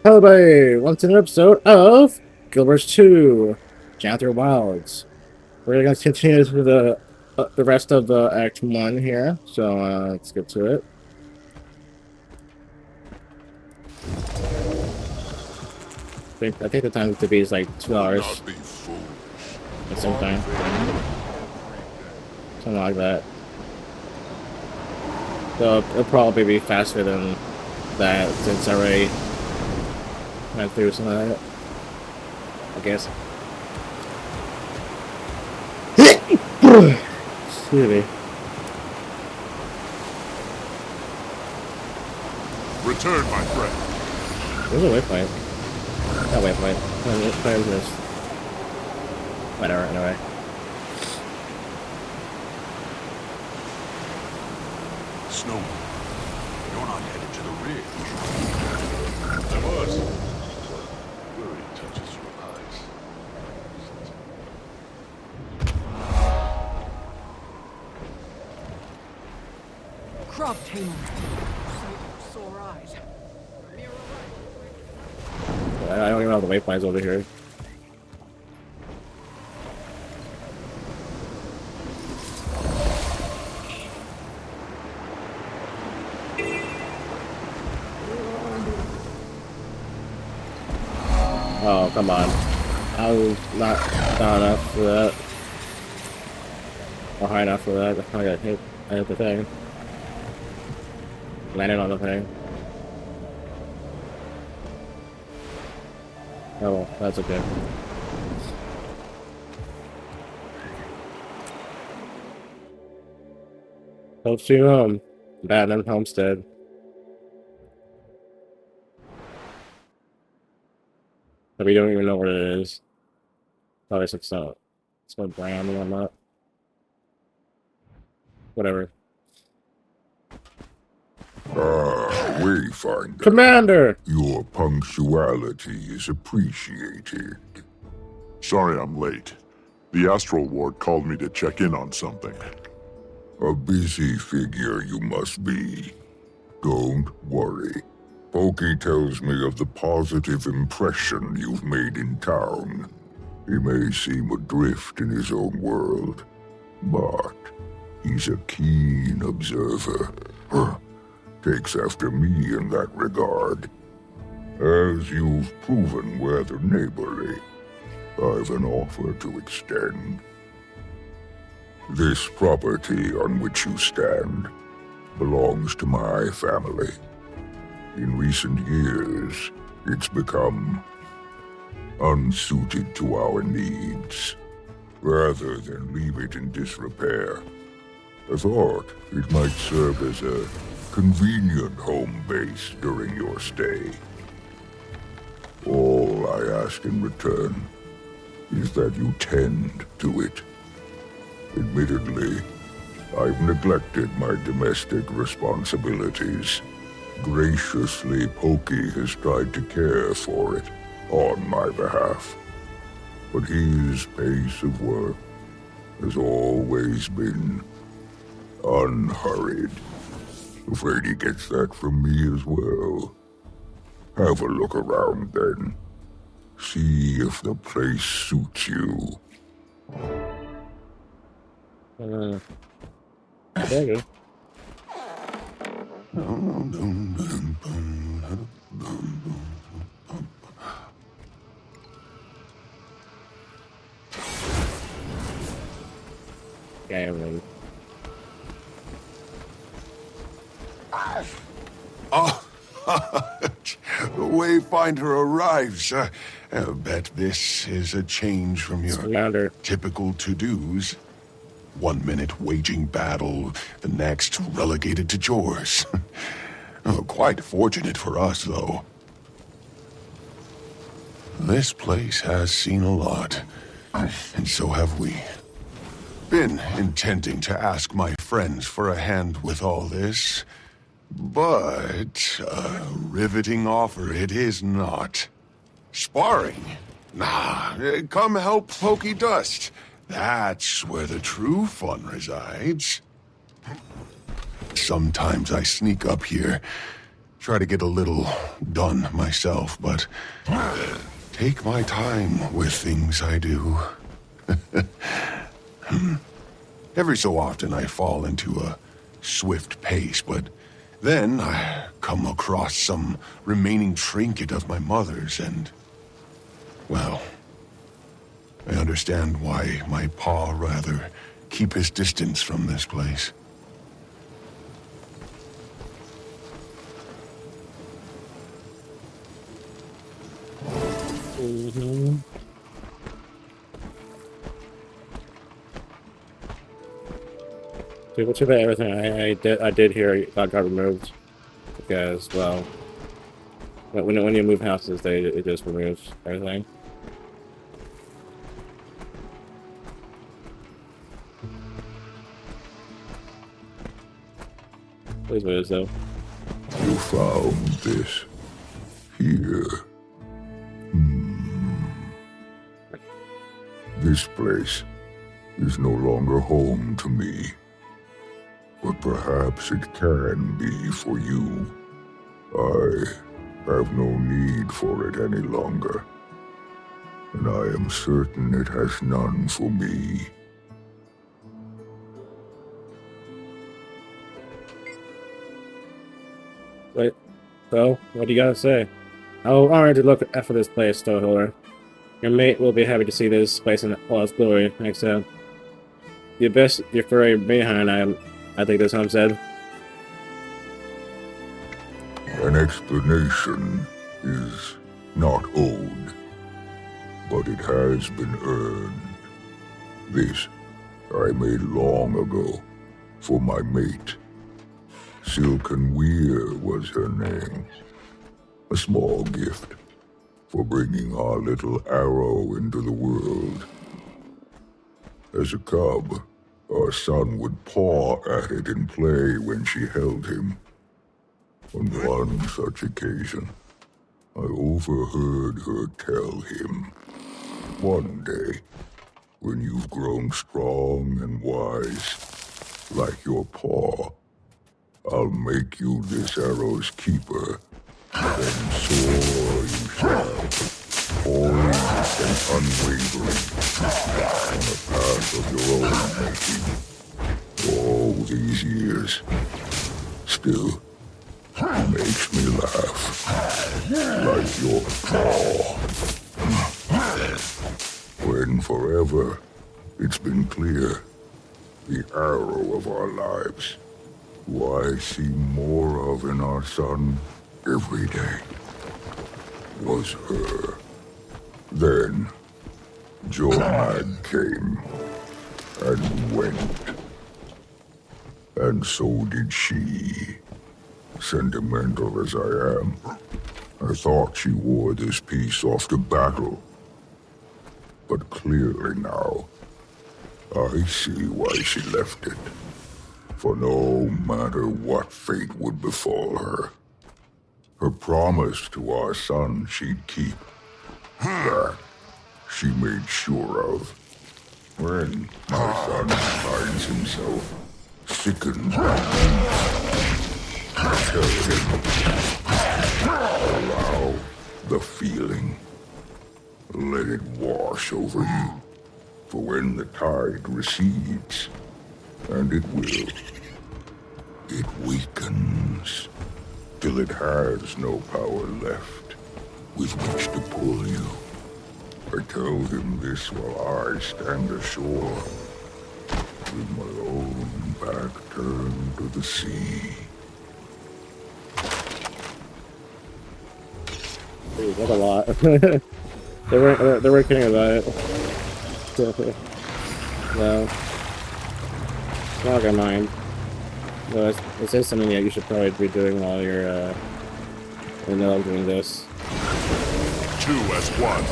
Hello, everybody! Welcome to an episode of Gilbert's 2, Janthir Wilds. We're going to continue with the rest of the Act 1 here, so let's get to it. I think the time to be is like 2 hours at some time. Something like that. So it'll probably be faster than that since I already went through some of that, I guess. Excuse me. Return, my friend. There's a waypoint. Not waypoint. Where's this? Whatever, anyway. Snow, you're not headed to the ridge. I was. Worry touches your eyes. Crop tamer. Sore eyes. I don't even know the waypoints over here. Oh, come on. I was not down enough for that. Or high enough for that. I got hit. I hit the thing. Landed on the thing. Oh, well, that's okay. Hope to home. Batman Homestead. But we don't even know what it is. Probably it's not. It's my brand and whatnot. Whatever. Wayfinder. Commander! Your punctuality is appreciated. Sorry I'm late. The Astral Ward called me to check in on something. A busy figure you must be. Don't worry. Pokey tells me of the positive impression you've made in town. He may seem adrift in his own world, but he's a keen observer. Takes after me in that regard. As you've proven rather neighborly, I've an offer to extend. This property on which you stand belongs to my family. In recent years, it's become unsuited to our needs. Rather than leave it in disrepair, I thought it might serve as a convenient home base during your stay. All I ask in return is that you tend to it. Admittedly, I've neglected my domestic responsibilities. Graciously, Pokey has tried to care for it on my behalf. But his pace of work has always been unhurried. Afraid he gets that from me as well. Have a look around then. See if the place suits you. There you go. Yeah, everything. Oh, Wayfinder arrives. Bet this is a change from your Commander. typical to-dos. 1 minute waging battle, the next relegated to chores. Quite fortunate for us, though. This place has seen a lot, and so have we. Been intending to ask my friends for a hand with all this, but a riveting offer it is not. Sparring? Nah, come help Pokey Dust. That's where the true fun resides. Sometimes I sneak up here, try to get a little done myself, but take my time with things I do. Every so often I fall into a swift pace, but then I come across some remaining trinket of my mother's and, well, I understand why my pa rather keep his distance from this place. Mm-hmm. Too bad everything I did here got removed because, well, when you move houses, it just removes everything. Please, what is though? You found this here. This place is no longer home to me. But perhaps it can be for you. I have no need for it any longer. And I am certain it has none for me. Wait, so what do you gotta say? I'll already look after this place, Stowholder. Your mate will be happy to see this place in all its glory. Next time, you best your furry behind. I think this Hum said. An explanation is not owed, but it has been earned. This I made long ago for my mate. Silken Weir was her name. A small gift for bringing our little arrow into the world. As a cub, our son would paw at it in play when she held him. On one such occasion, I overheard her tell him, "One day, when you've grown strong and wise, like your paw, I'll make you this arrow's keeper. Then soar you shall, poised and unwavering, on a path of your own making. All these years, still, makes me laugh, like your paw. When forever, it's been clear, the arrow of our lives, who I see more of in our son every day, was her. Then, Jomag came, and went. And so did she. Sentimental as I am, I thought she wore this piece off to battle. But clearly now, I see why she left it. For no matter what fate would befall her, her promise to our son she'd keep. That she made sure of. When my son finds himself sickened by grief, tell him, allow the feeling. Let it wash over you. For when the tide recedes, and it will, it weakens till it has no power left with which to pull you. I tell him this while I stand ashore, with my own back turned to the sea. Dude, that's a lot. they were kidding about it. No. It's not like I mind. No, it says something that you should probably be doing while you're, in the middle of doing this. 2 as 1.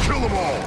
Kill them all!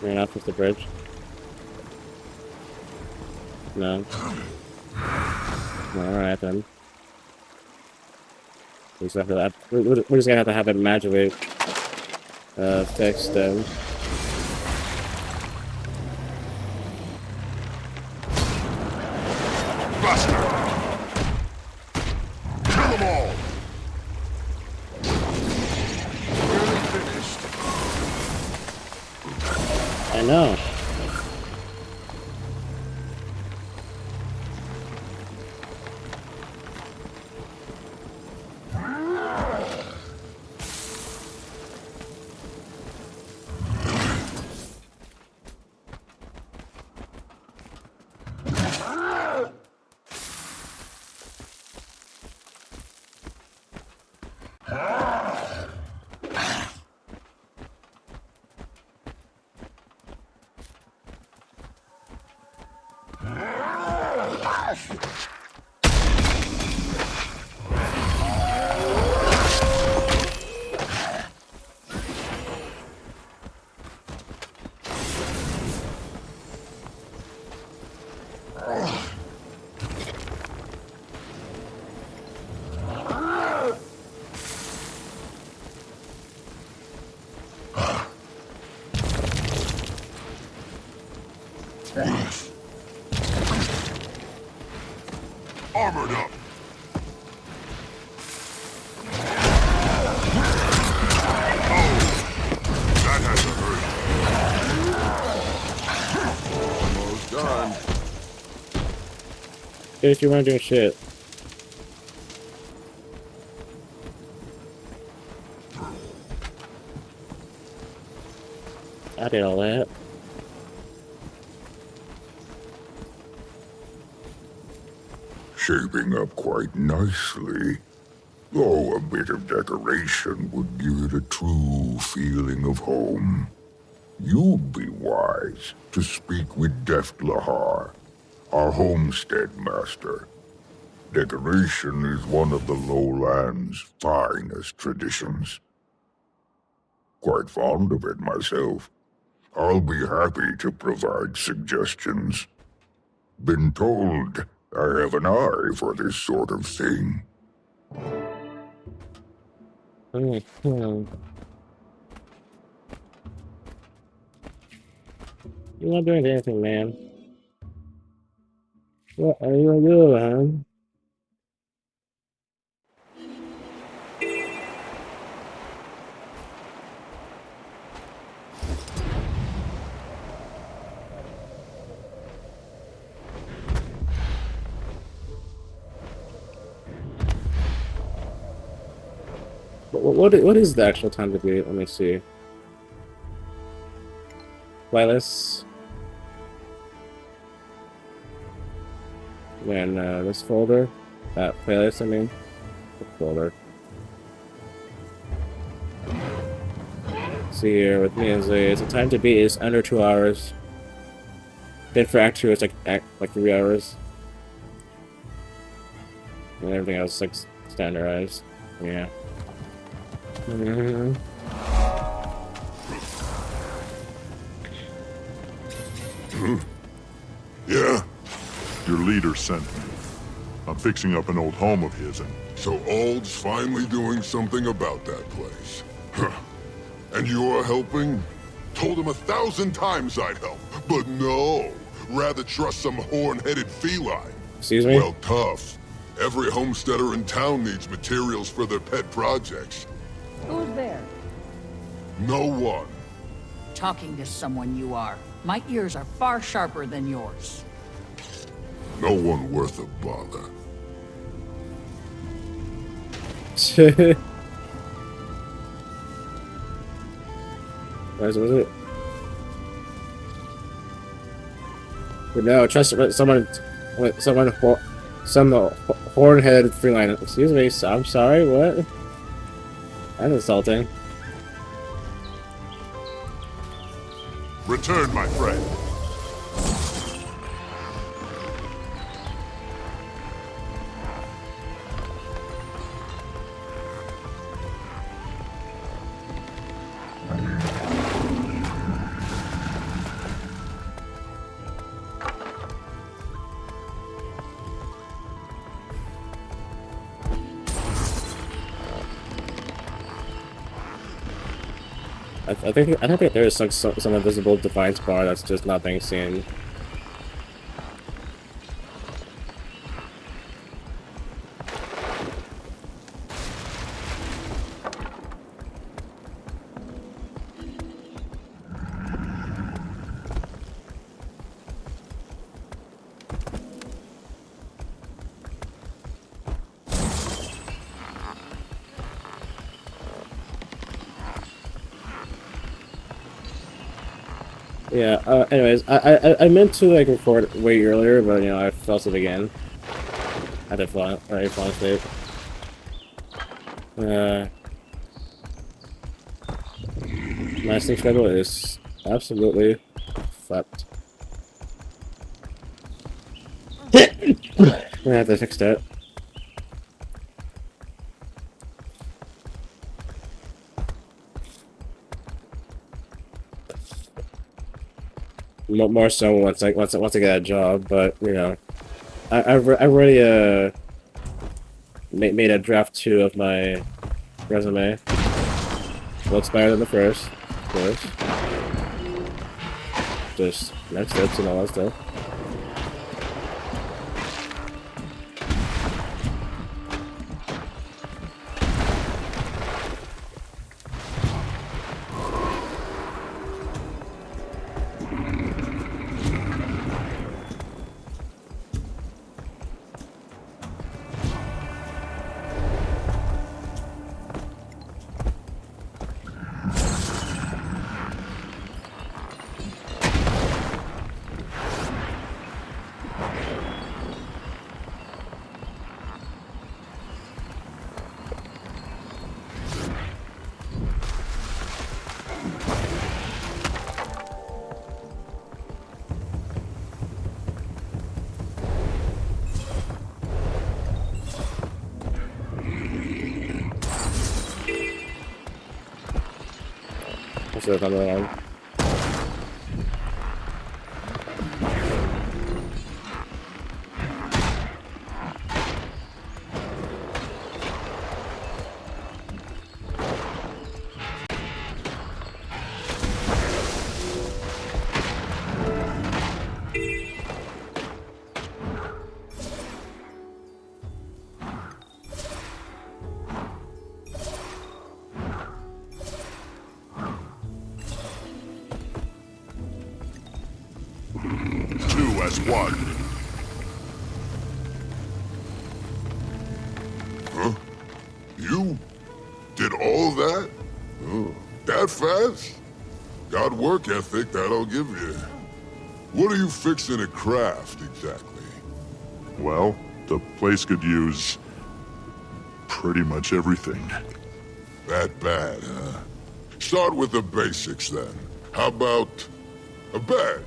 Ran off with the bridge. No. Alright then. We just have to, we're just gonna have to have it magically fixed then. Buster! Kill them all! Nearly finished. I know. Armored up! That has to hurt. Almost done. If you weren't doing shit. I did all that. Shaping up quite nicely. Though a bit of decoration would give it a true feeling of home. You'd be wise to speak with Deft Lahar, our homestead master. Decoration is one of the lowlands' finest traditions. Quite fond of it myself. I'll be happy to provide suggestions. Been told I have an eye for this sort of thing. You're not doing anything, man. What are you gonna do, man? What is the actual time to be? Let me see. Playlists. Then this folder, that playlist. I mean, the folder. See here with me is the time to beat is under 2 hours. Then for Act 2 it's like 3 hours. And everything else is like standardized. Yeah. Yeah? Your leader sent me. I'm fixing up an old home of his and... So Ald's finally doing something about that place. Huh. And you're helping? Told him 1,000 times I'd help, but no. Rather trust some horn-headed feline. Excuse me? Well, tough. Every homesteader in town needs materials for their pet projects. Who's there? No one. Talking to someone you are. My ears are far sharper than yours. No one worth a bother. Was it? But no, trust some horn-headed freeline. Excuse me, I'm sorry, what? That's insulting. Return, my friend. I think there is some invisible defiance bar that's just not being seen. Yeah. Anyways, I meant to like record way earlier, but you know I fell asleep again. I had to fall asleep. My sleep schedule is absolutely fucked. I have to fix that. More so once I get a job, but you know, I've already made a draft 2 of my resume. Looks better than the first, of course. Just next steps and all that stuff. What's that on the line? Two as one. Huh? You did all that? Oh, that fast? Got work ethic, that I'll give you. What are you fixing to craft, exactly? Well, the place could use pretty much everything. That bad, huh? Start with the basics, then. How about a bed?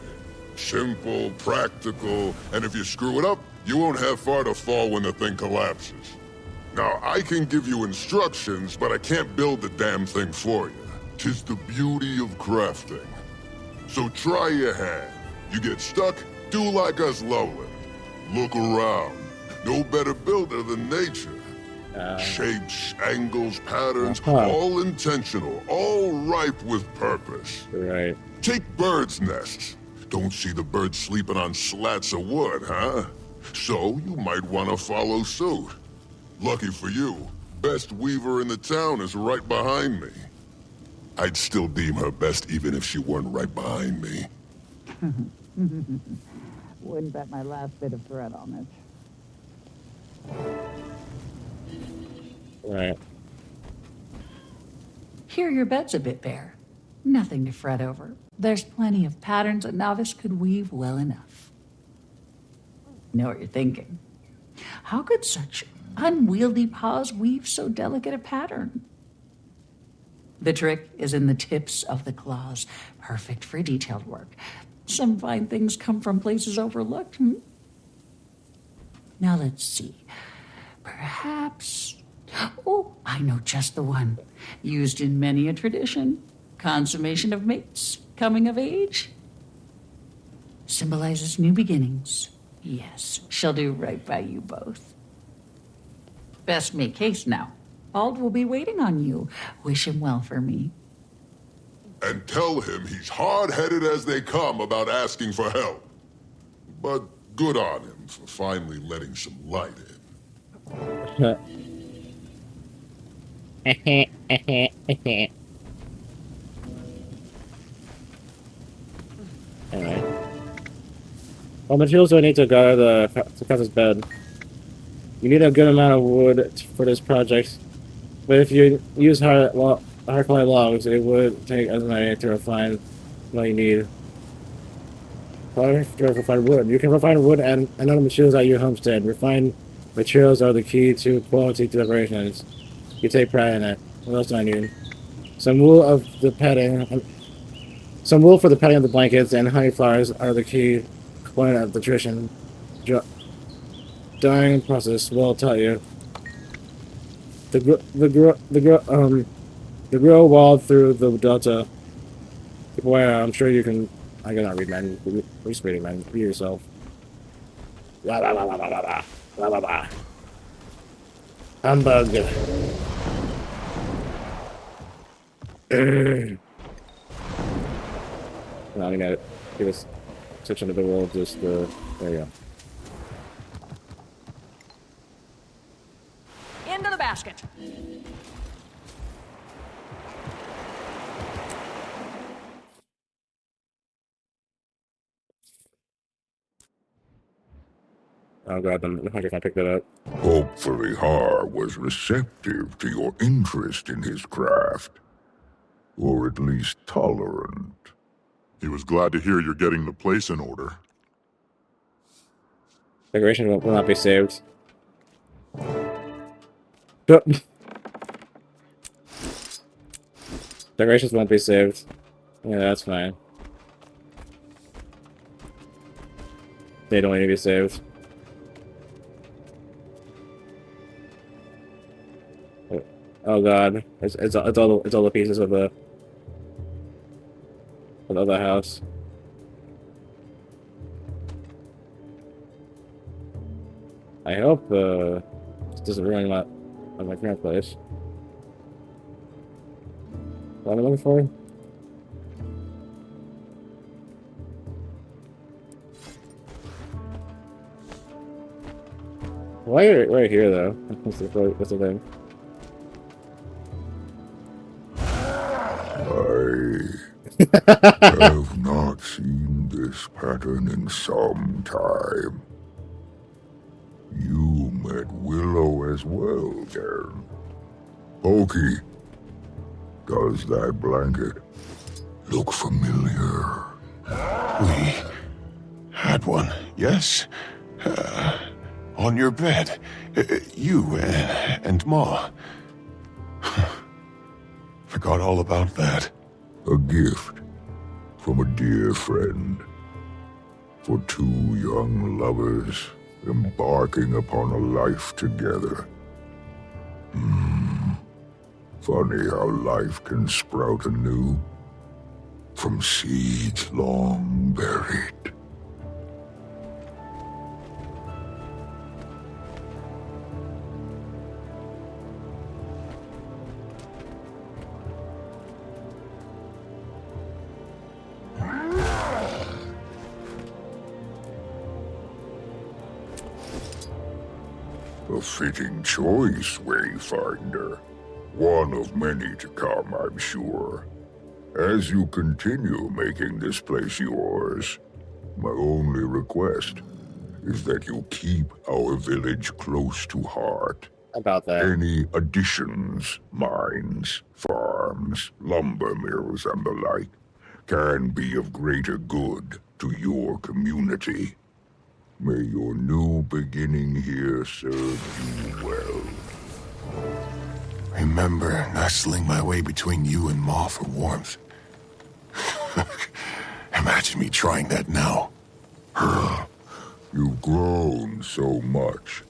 Simple, practical, and if you screw it up, you won't have far to fall when the thing collapses. Now, I can give you instructions, but I can't build the damn thing for you. 'Tis the beauty of crafting. So try your hand. You get stuck, do like us lowland. Look around. No better builder than nature. Shapes, angles, patterns, all intentional, all ripe with purpose. Right. Take birds' nests. Don't see the birds sleeping on slats of wood, huh? So you might want to follow suit. Lucky for you, best weaver in the town is right behind me. I'd still deem her best even if she weren't right behind me. Wouldn't bet my last bit of thread on it. Right. Here your bed's a bit bare. Nothing to fret over. There's plenty of patterns a novice could weave well enough. Know what you're thinking. How could such unwieldy paws weave so delicate a pattern? The trick is in the tips of the claws, perfect for detailed work. Some fine things come from places overlooked. Now let's see. Perhaps... Oh, I know just the one. Used in many a tradition. Consummation of mates, coming of age. Symbolizes new beginnings. Yes, she'll do right by you both. Best make haste now. Ald will be waiting on you. Wish him well for me. and tell him he's hard-headed as they come about asking for help. But good on him for finally letting some light in. Anyway. Well, materials do I need to gather to cut this bed? You need a good amount of wood for this project, but if you use hard quality logs, it would take as many to refine what you need. To refine wood. You can refine wood and other materials at your homestead. Refined materials are the key to quality decorations. You take pride in it. What else do I need? Some wool of the padding. Some wool for the padding of the blankets and honey flowers are the key component of the tradition. Dyeing process will tell you. The grill walled through the delta. Well, I'm sure you can. I cannot read, man. We're just reading, man. Read yourself. Blah, blah, blah, blah, blah, blah, blah, blah, blah. Humbug. No, I'm gonna give this section of the world just, there you go. Into the basket. Oh god, I'm wondering if I picked that up. Hopefully Har was receptive to your interest in his craft. Or at least tolerant. He was glad to hear you're getting the place in order. Decoration will not be saved. Decorations won't be saved. Yeah, that's fine. They don't need to be saved. Oh god, it's all the pieces of the other house. I hope this doesn't ruin my current place. What am I looking for? Why right here though? What's the thing? I have not seen this pattern in some time. You met Willow as well, then. Pokey, does that blanket look familiar? We had one, yes? On your bed. You and Ma. Forgot all about that. A gift from a dear friend. For two young lovers embarking upon a life together. Funny how life can sprout anew from seeds long buried. A fitting choice, Wayfinder. One of many to come, I'm sure. As you continue making this place yours, my only request is that you keep our village close to heart. About that. Any additions, mines, farms, lumber mills, and the like, can be of greater good to your community. May your new beginning here serve you well. Remember nestling my way between you and Ma for warmth. Imagine me trying that now. You've grown so much.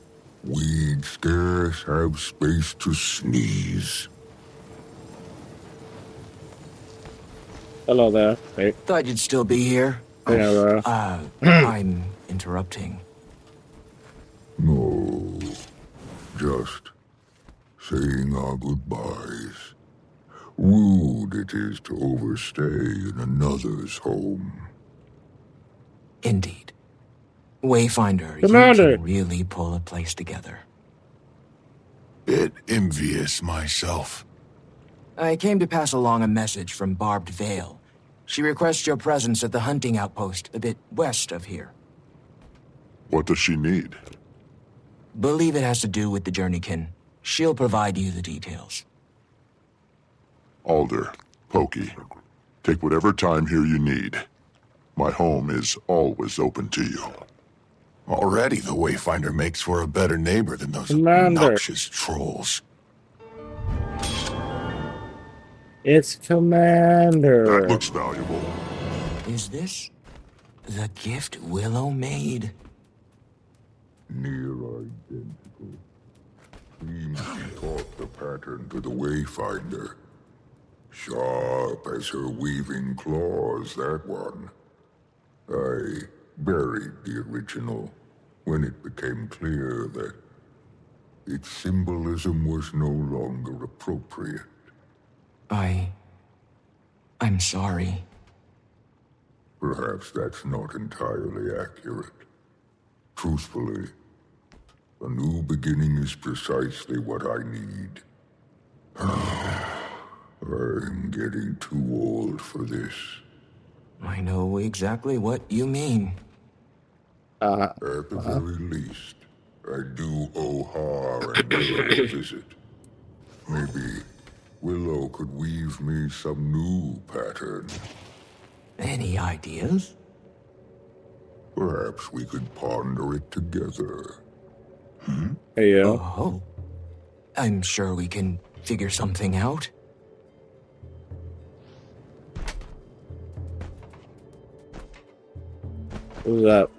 We'd scarce have space to sneeze. Hello there. Wait. Thought you'd still be here. I'm interrupting. No. Just saying our goodbyes. Rude it is to overstay in another's home. Indeed. Wayfinder, Commander! you can really pull a place together. Bit envious myself. I came to pass along a message from Barbed Vale. She requests your presence at the hunting outpost a bit west of here. What does she need? Believe it has to do with the Journeykin. She'll provide you the details. Alder, Pokey, take whatever time here you need. My home is always open to you. Already the Wayfinder makes for a better neighbor than those Commander. obnoxious trolls. It's Commander. That looks valuable. Is this the gift Willow made? Near identical. Seems she taught the pattern to the Wayfinder. Sharp as her weaving claws, that one. I buried the original when it became clear that its symbolism was no longer appropriate. I'm sorry. Perhaps that's not entirely accurate. Truthfully, a new beginning is precisely what I need. I'm getting too old for this. I know exactly what you mean. At the very least, I do owe Har and Willow a visit. Maybe Willow could weave me some new pattern. Any ideas? Perhaps we could ponder it together. Hey, yo. Oh. I'm sure we can figure something out. What's up?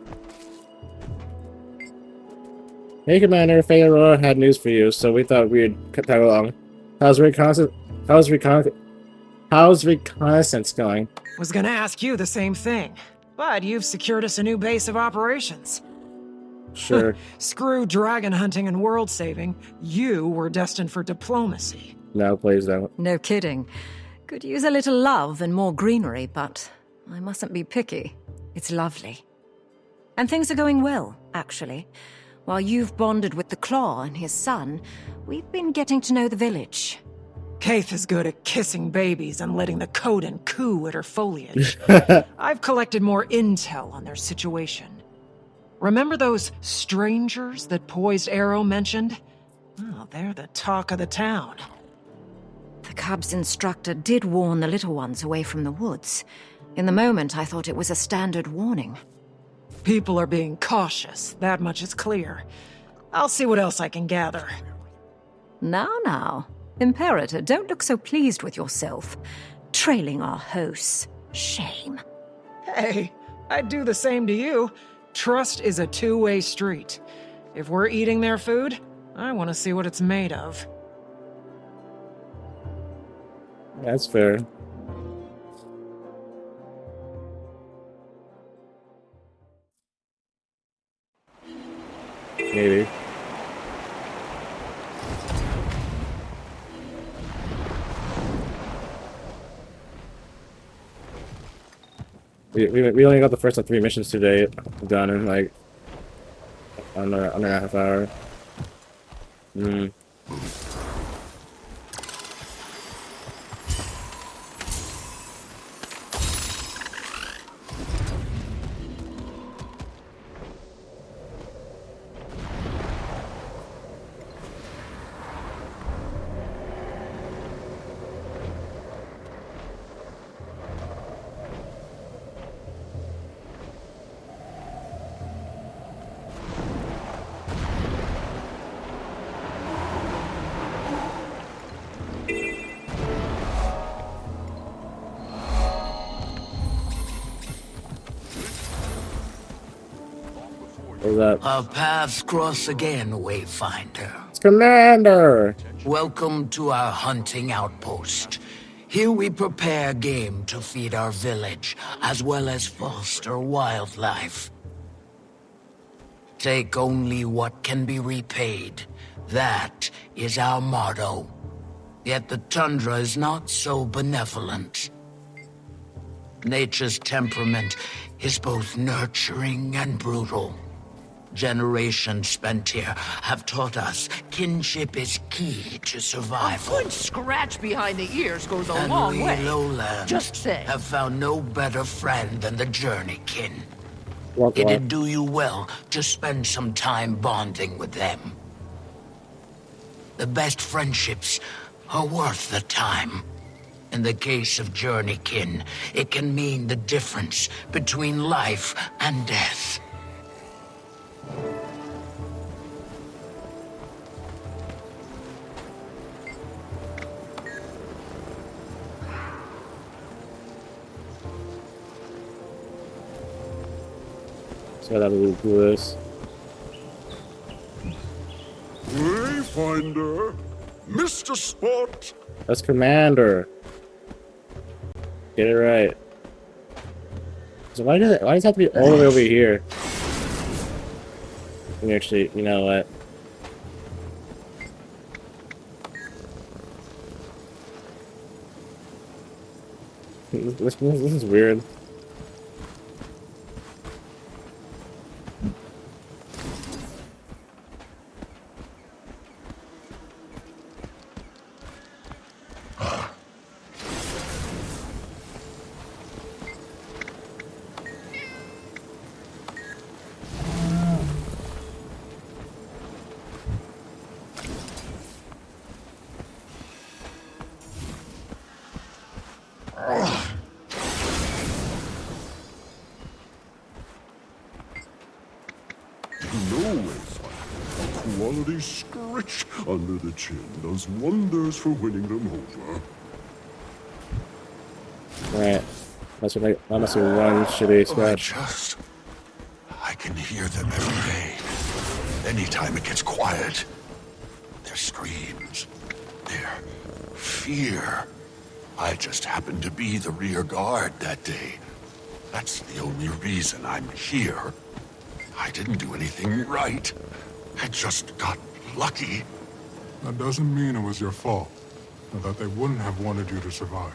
Hey, Commander. Feyre had news for you, so we thought we'd tag along. How's reconnaissance going? Was gonna ask you the same thing, but you've secured us a new base of operations. Sure. Screw dragon hunting and world saving. You were destined for diplomacy. No, please don't. No kidding. Could use a little love and more greenery, but I mustn't be picky. It's lovely. And things are going well, actually. While you've bonded with the Claw and his son, we've been getting to know the village. Kaith is good at kissing babies and letting the Coden coo at her foliage. I've collected more intel on their situation. Remember those strangers that Poised Arrow mentioned? Oh, they're the talk of the town. The cub's instructor did warn the little ones away from the woods. In the moment, I thought it was a standard warning. People are being cautious, that much is clear. I'll see what else I can gather. Now. Imperator, don't look so pleased with yourself. Trailing our hosts. Shame. Hey, I'd do the same to you. Trust is a two-way street. If we're eating their food, I want to see what it's made of. That's fair. Maybe. We only got the first 3 missions today done in like under a half hour. What's up? Our paths cross again, Wayfinder. It's Commander! Welcome to our hunting outpost. Here we prepare game to feed our village, as well as foster wildlife. Take only what can be repaid. That is our motto. Yet the tundra is not so benevolent. Nature's temperament is both nurturing and brutal. Generations spent here have taught us kinship is key to survival. A good scratch behind the ears goes a And long we way. lowlands Just say. have found no better friend than the journeykin. What? It'd do you well to spend some time bonding with them. The best friendships are worth the time. In the case of journeykin, it can mean the difference between life and death. So that we do this. Wayfinder, Mr. Spot. That's Commander. Get it right. So why does it have to be all the way over here? Let me actually, you know what? This is weird. A quality scratch under the chin does wonders for winning them over. Right. Must be one shitty scratch. I can hear them every day. Anytime it gets quiet. Their screams. Their fear. I just happened to be the rear guard that day. That's the only reason I'm here. I didn't do anything right. I just got lucky. That doesn't mean it was your fault, or that they wouldn't have wanted you to survive.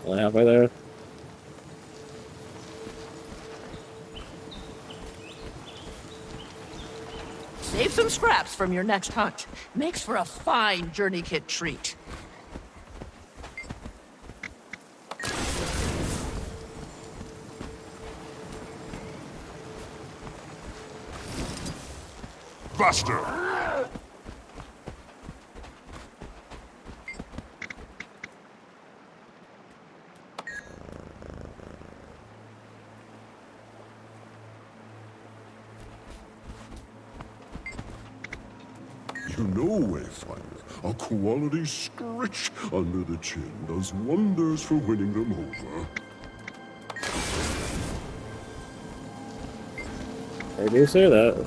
Only halfway there. Save some scraps from your next hunt. Makes for a fine journey kit treat. Faster! You know, Wayfinder, a quality scratch under the chin does wonders for winning them over. I do say that.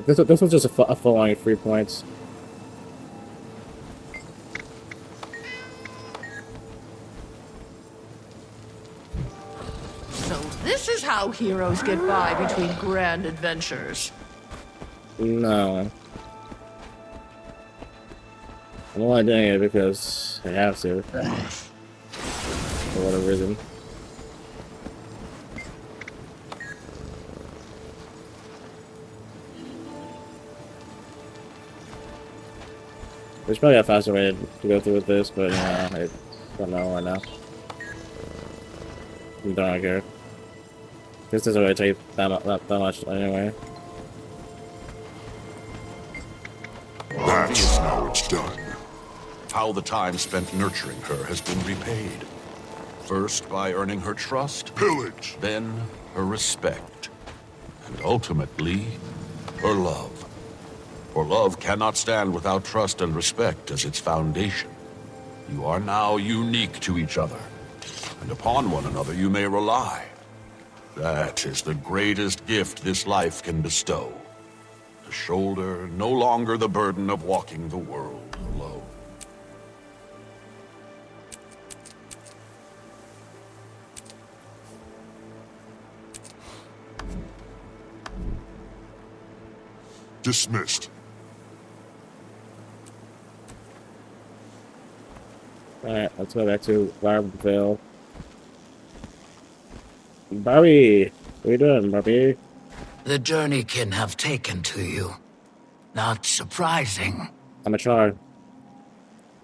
this was just a following 3 points. So this is how heroes get by between grand adventures. No. I'm only doing it because I have to. For whatever reason. There's probably a faster way to go through with this, but I don't know right now. I don't care. This doesn't really take that much anyway. That's how it's done. How the time spent nurturing her has been repaid. First by earning her trust, Pillage! then her respect, and ultimately, her love. For love cannot stand without trust and respect as its foundation. You are now unique to each other, and upon one another you may rely. That is the greatest gift this life can bestow. To shoulder no longer the burden of walking the world alone. Dismissed. Alright, let's go back to Barbville. Barbie! What are you doing, Barbie? The Journeykin have taken to you. Not surprising. I'm a char.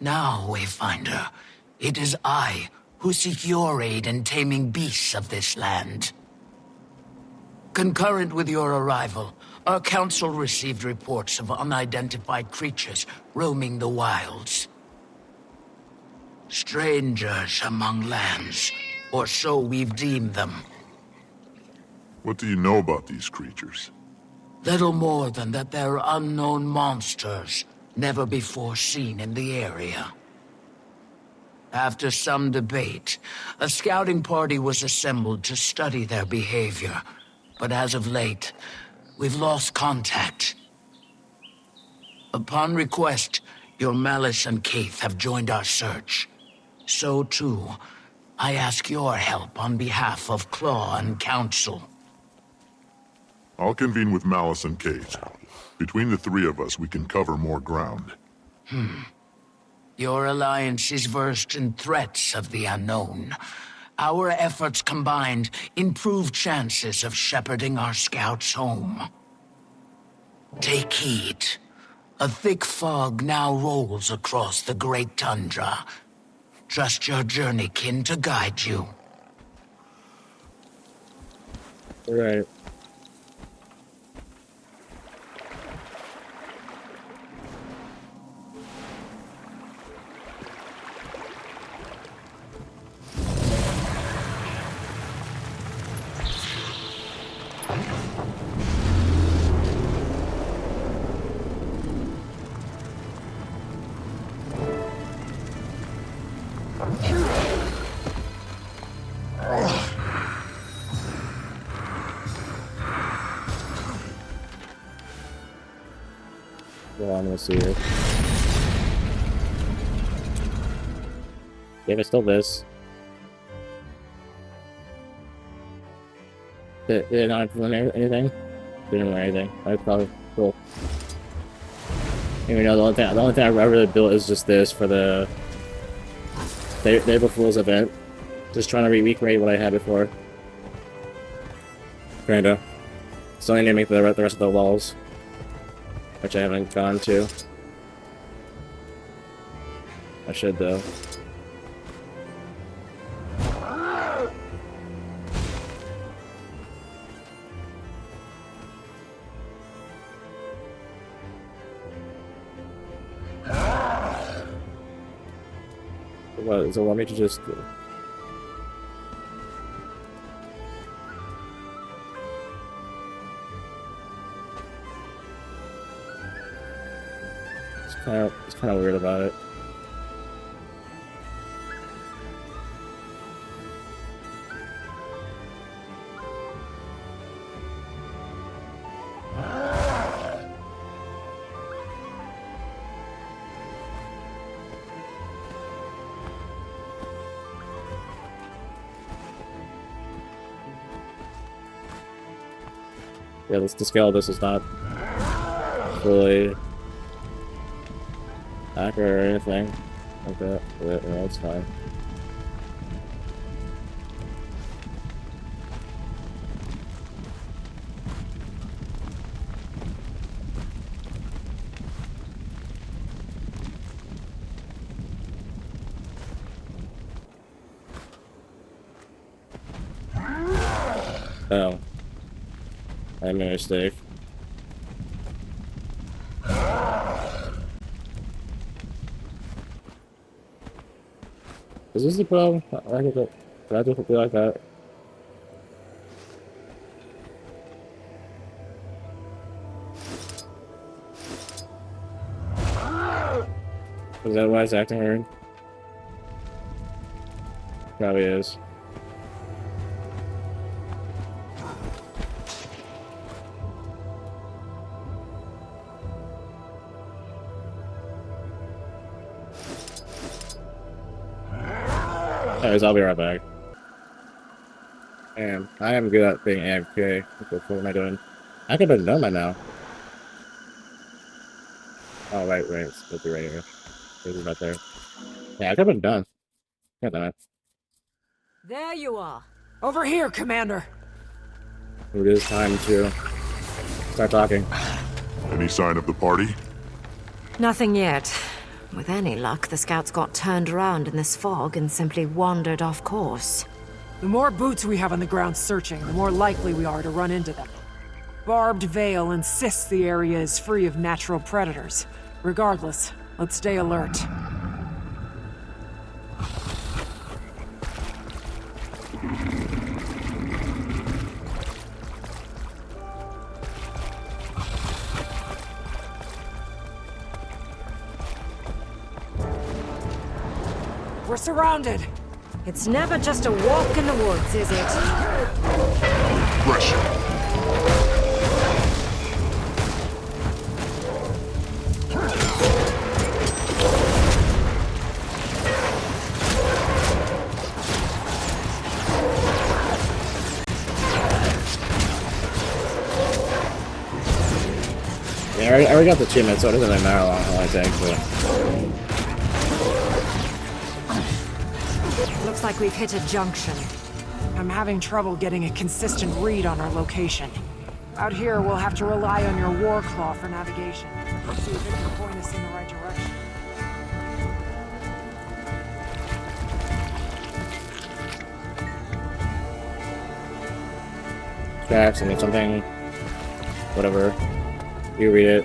Now, Wayfinder, it is I who seek your aid in taming beasts of this land. Concurrent with your arrival, our council received reports of unidentified creatures roaming the wilds. Strangers among lands, or so we've deemed them. What do you know about these creatures? Little more than that they're unknown monsters, never before seen in the area. After some debate, a scouting party was assembled to study their behavior. But as of late, we've lost contact. Upon request, your Malice and Keith have joined our search. So too, I ask your help on behalf of Claw and Council. I'll convene with Malice and Kate. Between the three of us, we can cover more ground. Your alliance is versed in threats of the unknown. Our efforts combined improve chances of shepherding our scouts home. Take heed. A thick fog now rolls across the great tundra. Trust your journeykin to guide you. Right. Well, I'm gonna see it. Yeah, but still this. Did it not learn anything? Didn't learn anything. That's probably cool. Even though the only thing I really built is just this for the April Fool's event. Just trying to recreate what I had before. Kinda. Still need to make the rest of the walls, which I haven't gone to. I should though. What, does it want me to just... It's kind of weird about it. Yeah, the scale of this is not fully accurate or anything like that. But, yeah, it's fine. Oh. I made a mistake. Is this the problem? I think that I just feel like that. Is that why it's acting weird? Probably is. Anyways, I'll be right back. I am good at being AFK. What am I doing? I could have been done by now. Oh, right. It's supposed to be right here. This is right there. Yeah, I could have been done. God damn it. There you are. Over here, Commander. It is time to start talking. Any sign of the party? Nothing yet. With any luck, the scouts got turned around in this fog and simply wandered off course. The more boots we have on the ground searching, the more likely we are to run into them. Barbed Veil insists the area is free of natural predators. Regardless, let's stay alert. We're surrounded! It's never just a walk in the woods, is it? Pressure. Yeah, I already got the achievement, so it doesn't really matter how long it takes, but... Looks like we've hit a junction. I'm having trouble getting a consistent read on our location. Out here, we'll have to rely on your war claw for navigation. See if it can point us in the right direction. Tracks, I need something... Whatever. You read it.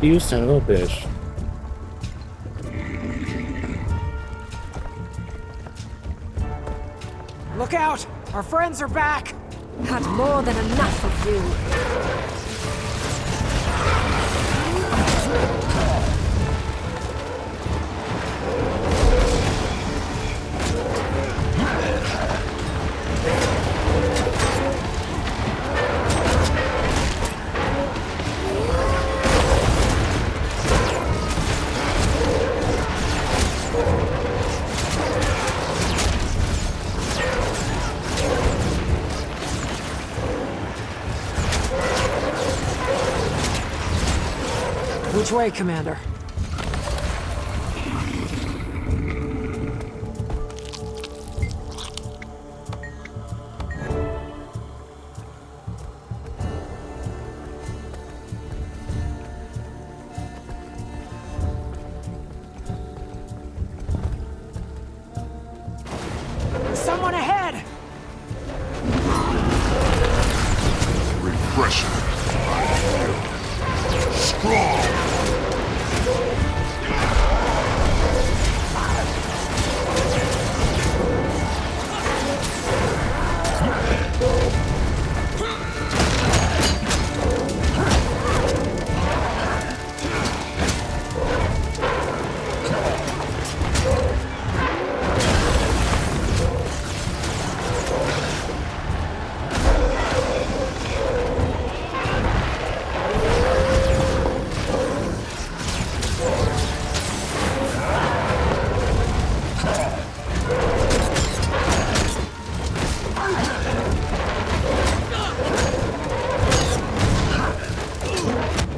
You son of a bitch. Look out! Our friends are back! Had more than enough of you. Which way, Commander? Someone ahead! Repression. Strong.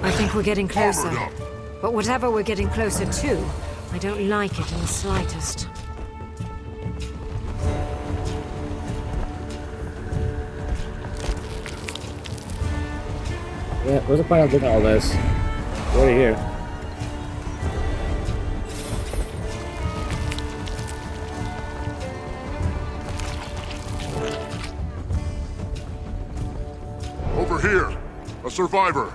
I think we're getting closer. But whatever we're getting closer to, I don't like it in the slightest. Yeah, what's the point of doing all this? We're already here. Over here. A survivor.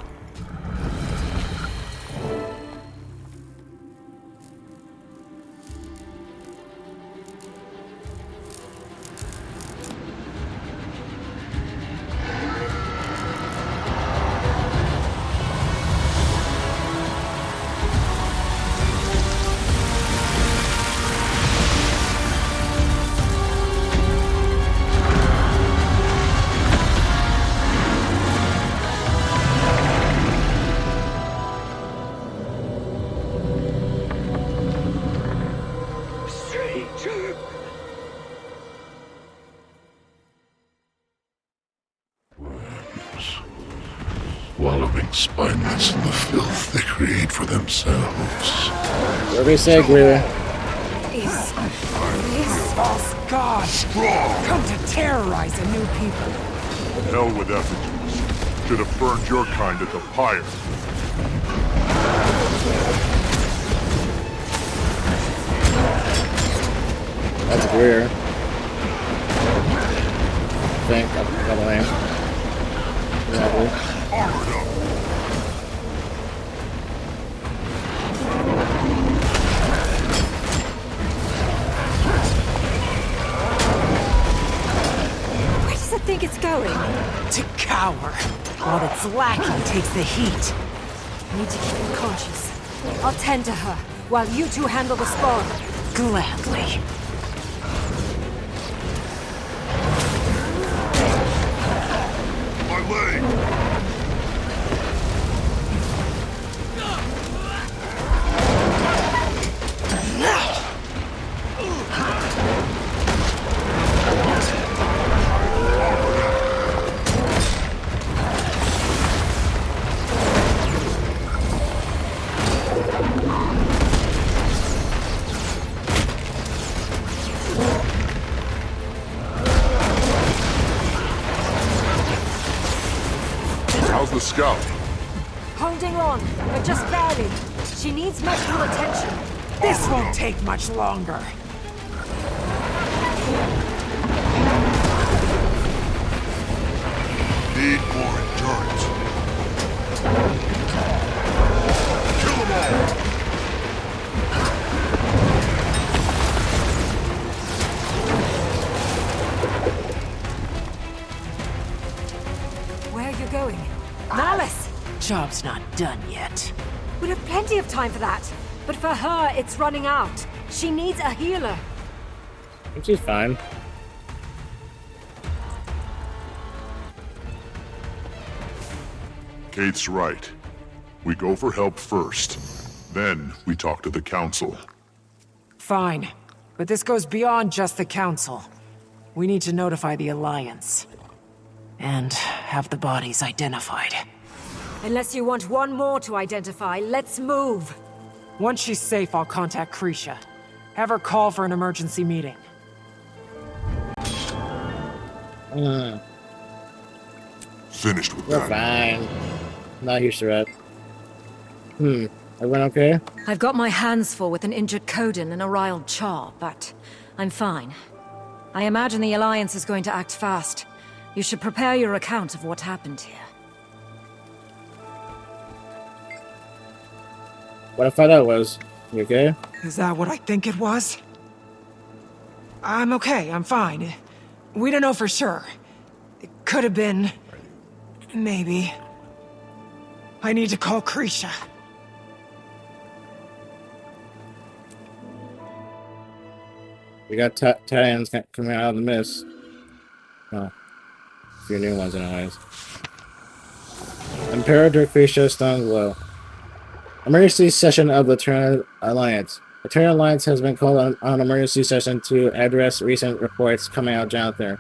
wallowing spineless in the filth they create for themselves. Whatever you say, Greer. Is this false god come to terrorize a new people? Hell with effigies. Should have burned your kind at the pyre. That's Greer. I think. I got the name. Exactly. Armored up. Where does it think it's going? To cower, while its lackey takes the heat. I need to keep him conscious. I'll tend to her, while you two handle the spawn. Gladly. My leg! How's the scout? Holding on, but just barely. She needs medical attention. This won't take much longer. Need more endurance. Kill them all! Where are you going? Malice! Job's not done yet. We'll have plenty of time for that. But for her, it's running out. She needs a healer. I think she's fine. Kate's right. We go for help first. Then we talk to the council. Fine. But this goes beyond just the council. We need to notify the Alliance. And have the bodies identified. Unless you want one more to identify, let's move. Once she's safe, I'll contact Krisha. Have her call for an emergency meeting. Finished with We're that. fine. Not a huge threat. Everyone okay? I've got my hands full with an injured Coden and a riled Char, but I'm fine. I imagine the Alliance is going to act fast. You should prepare your account of what happened here. What I thought that was. You okay? Is that what I think it was? I'm okay, I'm fine. We don't know for sure. It could have been... maybe. I need to call Krisha. We got Titans coming out of the mist. Oh. A few new ones anyways. Imperator Krisha Stonglow. Emergency session of the Terran Alliance. The Terran Alliance has been called on an emergency session to address recent reports coming out of Janthir.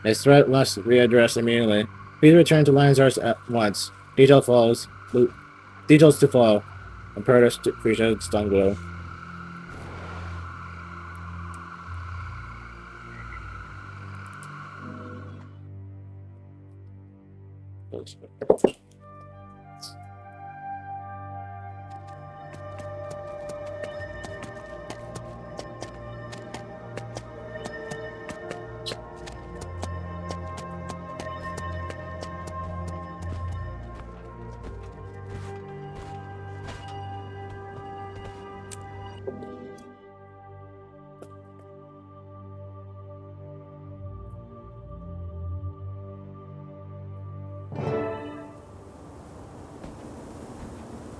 A threat must be addressed immediately. Please return to Lion's Arts at once. Details to follow. Imperator Krisha Stonglow.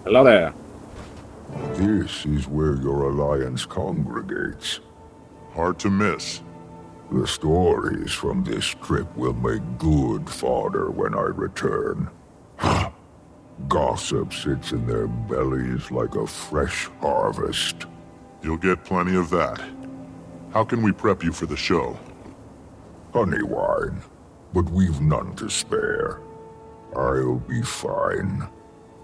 Hello there. This is where your alliance congregates. Hard to miss. The stories from this trip will make good fodder when I return. Gossip sits in their bellies like a fresh harvest. You'll get plenty of that. How can we prep you for the show? Honey wine, but we've none to spare. I'll be fine.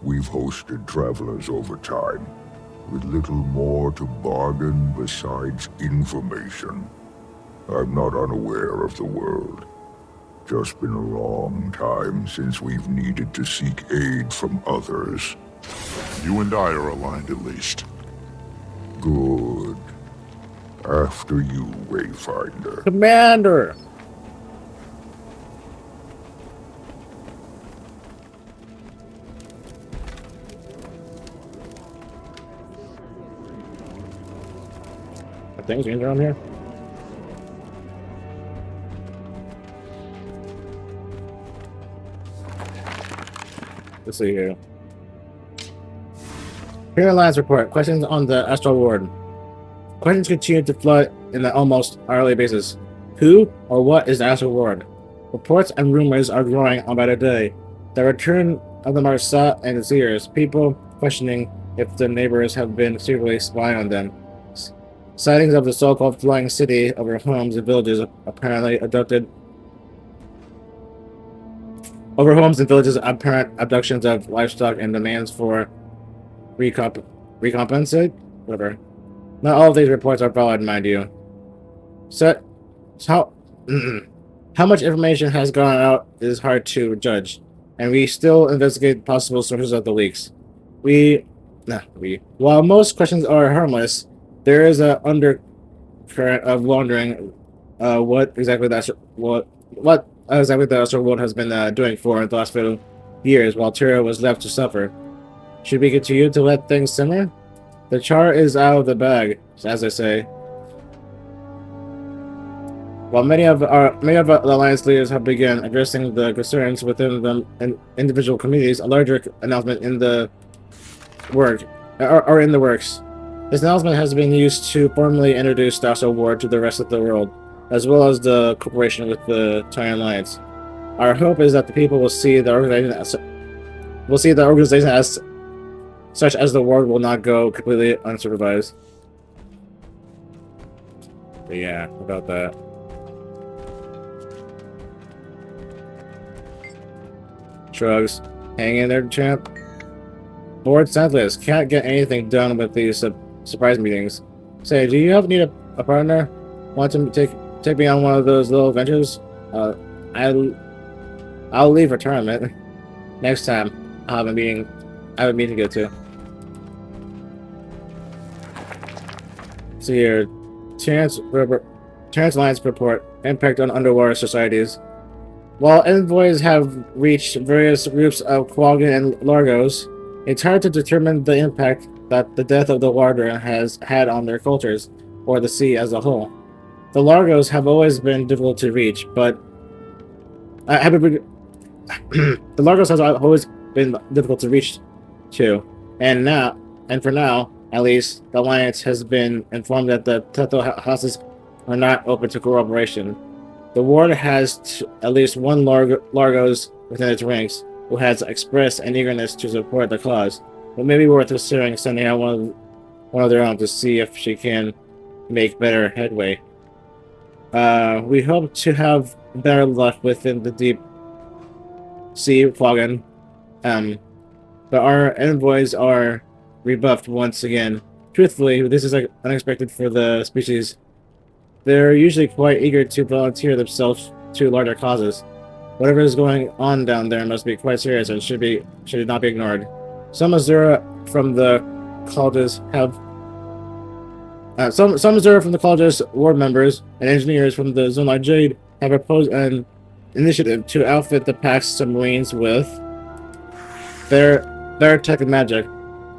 We've hosted travelers over time, with little more to bargain besides information. I'm not unaware of the world. Just been a long time since we've needed to seek aid from others. You and I are aligned at least. Good. After you, Wayfinder. Commander! Are things around here? Let's see here. Here Alliance report. Questions on the Astral Ward. Questions continue to flood in an almost hourly basis. Who or what is the Astral Ward? Reports and rumors are growing on by the day. The return of the Marsa and the Seers. People questioning if the neighbors have been secretly spying on them. Sightings of the so-called flying city over homes and villages apparently abducted. Over homes and villages, apparent abductions of livestock and demands for recompensate? Whatever. Not all of these reports are valid, mind you. So how much information has gone out is hard to judge, and we still investigate possible sources of the leaks. While most questions are harmless, there is an undercurrent of wondering what exactly the Astral World has been doing for the last few years while Tyra was left to suffer. Should we continue to let things simmer? The char is out of the bag, as I say. While many of the Alliance leaders have begun addressing the concerns within the individual communities, a larger announcement in the works. This announcement has been used to formally introduce the Astral Ward to the rest of the world, as well as the cooperation with the Terran Alliance. Our hope is that the people will see the organization as such as the ward will not go completely unsupervised. But yeah, about that. Shrugs. Hang in there, champ. Board senseless. Can't get anything done with these surprise meetings. Say, do you need a partner? Want to take me on one of those little adventures? I'll leave for tournament. Next time, I have a meeting to go to. See here, Terrence Alliance report impact on underwater societies. While envoys have reached various groups of Quaggan and Largos, it's hard to determine the impact that the death of the warder has had on their cultures, or the sea as a whole. The Largos have always been difficult to reach, but the Largos has always been difficult to reach too, and for now, at least, the Alliance has been informed that the Teto houses are not open to cooperation. The ward has at least one Largos within its ranks who has expressed an eagerness to support the cause. It may be worth considering sending out one of their own to see if she can make better headway. We hope to have better luck within the deep sea Quaggan, but our envoys are rebuffed once again. Truthfully, this is unexpected for the species. They're usually quite eager to volunteer themselves to larger causes. Whatever is going on down there must be quite serious and should not be ignored. Some Azura from the colleges ward members and engineers from the Zonai Jade have proposed an initiative to outfit the Pax submarines with their tech and magic,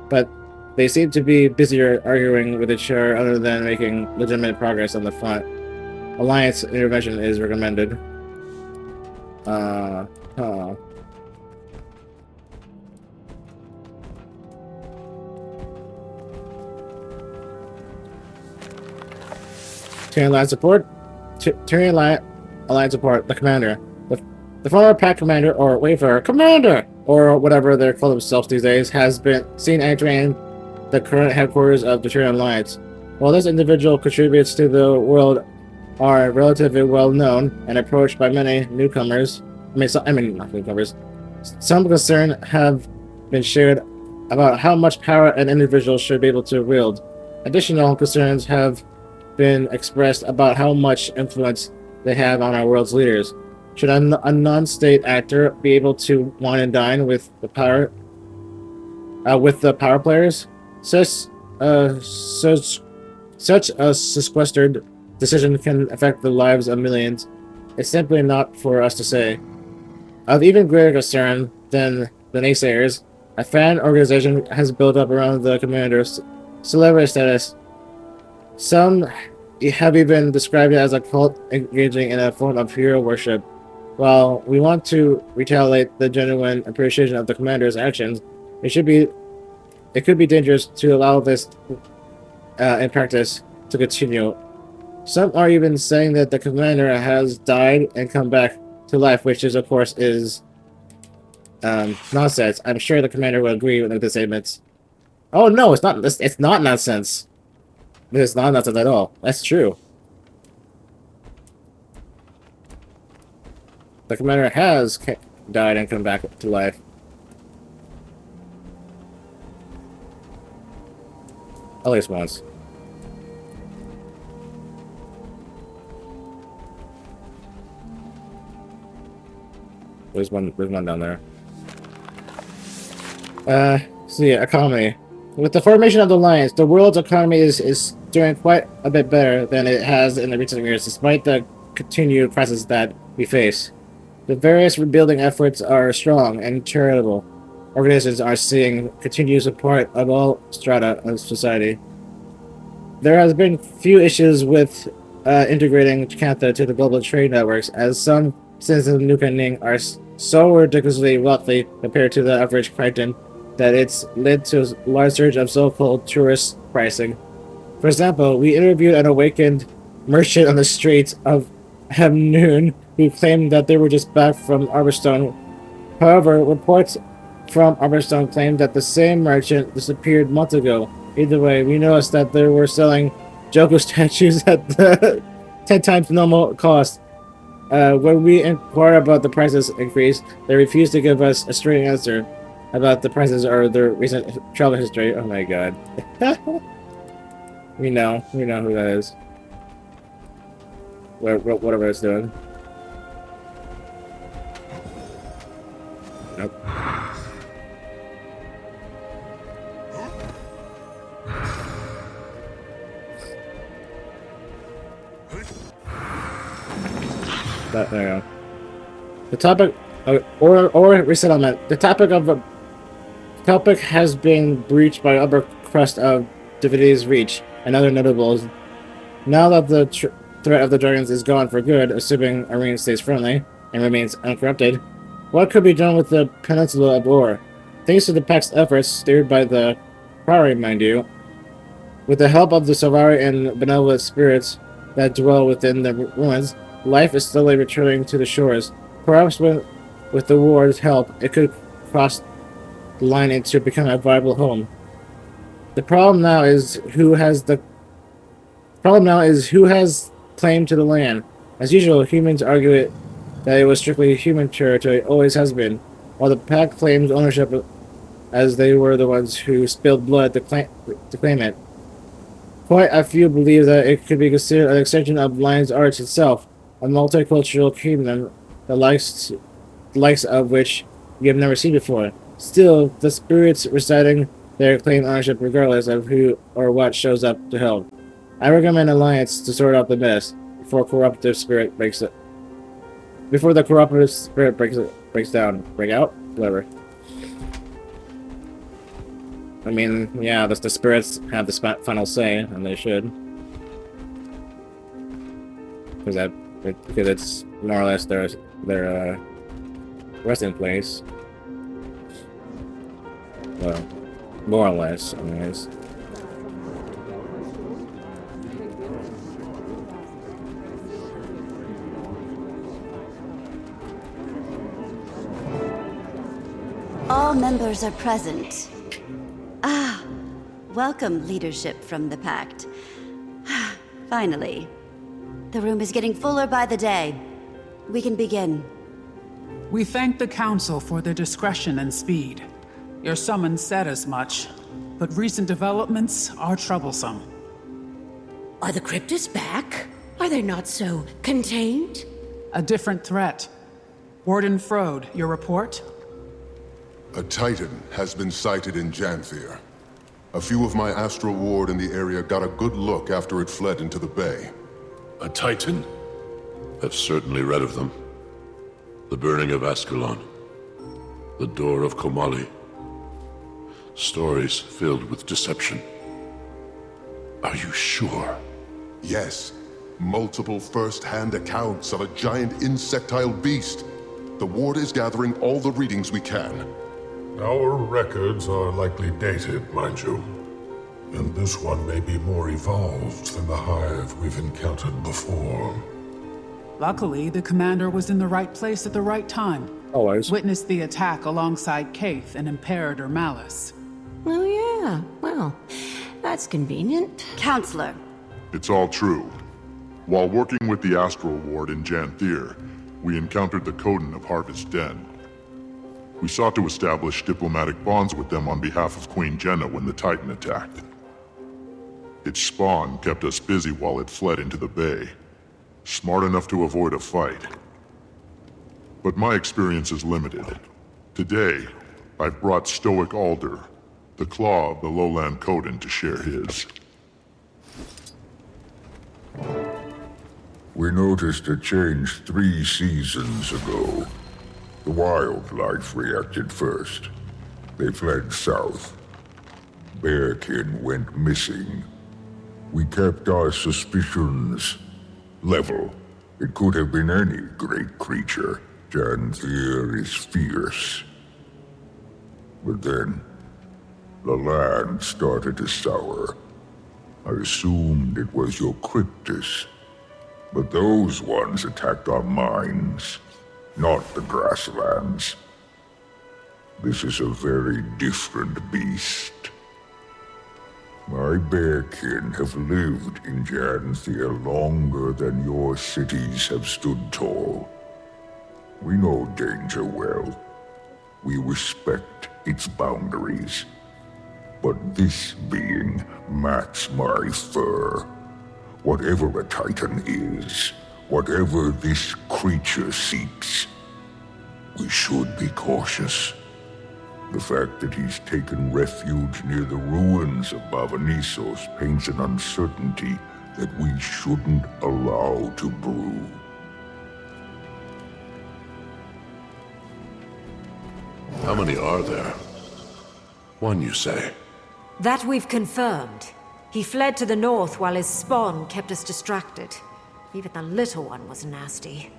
but they seem to be busier arguing with each other other than making legitimate progress on the front. Alliance intervention is recommended. Tyrion Alliance support. Tyrion Alliance support. The commander. The former pack commander, or Wayfarer commander, or whatever they call themselves these days, has been seen entering the current headquarters of the Tyrion Alliance. While this individual contributes to the world are relatively well known and approached by many newcomers, not newcomers, Some concern have been shared about how much power an individual should be able to wield. Additional concerns have been expressed about how much influence they have on our world's leaders. Should a non-state actor be able to wine and dine with the power players? Such a sequestered decision can affect the lives of millions. It's simply not for us to say. Of even greater concern than the naysayers, a fan organization has built up around the commander's celebrity status. Some have even described it as a cult engaging in a form of hero worship. While we want to retaliate the genuine appreciation of the commander's actions, it could be dangerous to allow this in practice to continue. Some are even saying that the commander has died and come back to life, which is, of course, is nonsense. I'm sure the commander will agree with the statements. Oh no, it's not. It's not nonsense. It's not nonsense at all. That's true. The commander has died and come back to life. At least once. There's one down there. See, economy. With the formation of the Alliance, the world's economy is doing quite a bit better than it has in the recent years, despite the continued crises that we face. The various rebuilding efforts are strong, and charitable organizations are seeing continued support of all strata of society. There has been few issues with integrating Janthir to the global trade networks, as some citizens of New Canning are so ridiculously wealthy compared to the average Crichton that it's led to a large surge of so-called tourist pricing. For example, we interviewed an awakened merchant on the streets of Hamnoon who claimed that they were just back from Arborstone. However, reports from Arborstone claimed that the same merchant disappeared months ago. Either way, we noticed that they were selling Joku statues at 10 times normal cost. When we inquired about the prices increase, they refused to give us a straight answer about the prices or their recent travel history. Oh my god. we know who that is. Whatever it's doing. Nope. There you go. The topic, or resettlement. The topic has been breached by upper crust of Divinity's Reach and other notables. Now that the threat of the dragons is gone for good, assuming Irene stays friendly and remains uncorrupted, what could be done with the peninsula of Or? Thanks to the Pact's efforts, steered by the Priory, mind you, with the help of the Savari and benevolent spirits that dwell within the ruins, life is slowly returning to the shores. Perhaps with the war's help, it could cross the line into become a viable home. The problem now is who has claim to the land. As usual, humans argue that it was strictly human territory, always has been, while the Pact claims ownership as they were the ones who spilled blood to claim it. Quite a few believe that it could be considered an extension of Lion's Arch itself, a multicultural kingdom the likes of which we have never seen before. Still, the spirits residing there claim ownership regardless of who or what shows up to help. I recommend alliance to sort out the mess before the corruptive spirit breaks down. Break out? Whatever. I mean, yeah, the spirits have the final say, and they should. Because it's more or less their resting place. Well, more or less, anyways. All members are present. Ah, welcome leadership from the Pact. Finally. The room is getting fuller by the day. We can begin. We thank the Council for their discretion and speed. Your summons said as much, but recent developments are troublesome. Are the cryptids back? Are they not so contained? A different threat. Warden Frode, your report? A Titan has been sighted in Janthir. A few of my Astral Ward in the area got a good look after it fled into the bay. A Titan? I've certainly read of them. The burning of Ascalon. The door of Komali. Stories filled with deception. Are you sure? Yes. Multiple first-hand accounts of a giant insectile beast. The Ward is gathering all the readings we can. Our records are likely dated, mind you. And this one may be more evolved than the hive we've encountered before. Luckily, the commander was in the right place at the right time. Always. Witnessed the attack alongside Kaith and Imperator Malice. Oh yeah, well, that's convenient. Counselor. It's all true. While working with the Astral Ward in Janthir, we encountered the Coden of Harvest Den. We sought to establish diplomatic bonds with them on behalf of Queen Jenna when the Titan attacked. Its spawn kept us busy while it fled into the bay. Smart enough to avoid a fight. But my experience is limited. Today, I've brought Stoic Alder, the claw of the lowland Coden, to share his. We noticed a change 3 seasons ago. The wildlife reacted first. They fled south. Bearkin went missing. We kept our suspicions level. It could have been any great creature. Janthir is fierce. But then, the land started to sour. I assumed it was your cryptis. But those ones attacked our mines, not the grasslands. This is a very different beast. My bearkin have lived in Janthir longer than your cities have stood tall. We know danger well. We respect its boundaries. But this being mats my fur. Whatever a Titan is, whatever this creature seeks, we should be cautious. The fact that he's taken refuge near the ruins of Bavanisos paints an uncertainty that we shouldn't allow to brew. How many are there? One, you say? That we've confirmed. He fled to the north while his spawn kept us distracted. Even the little one was nasty.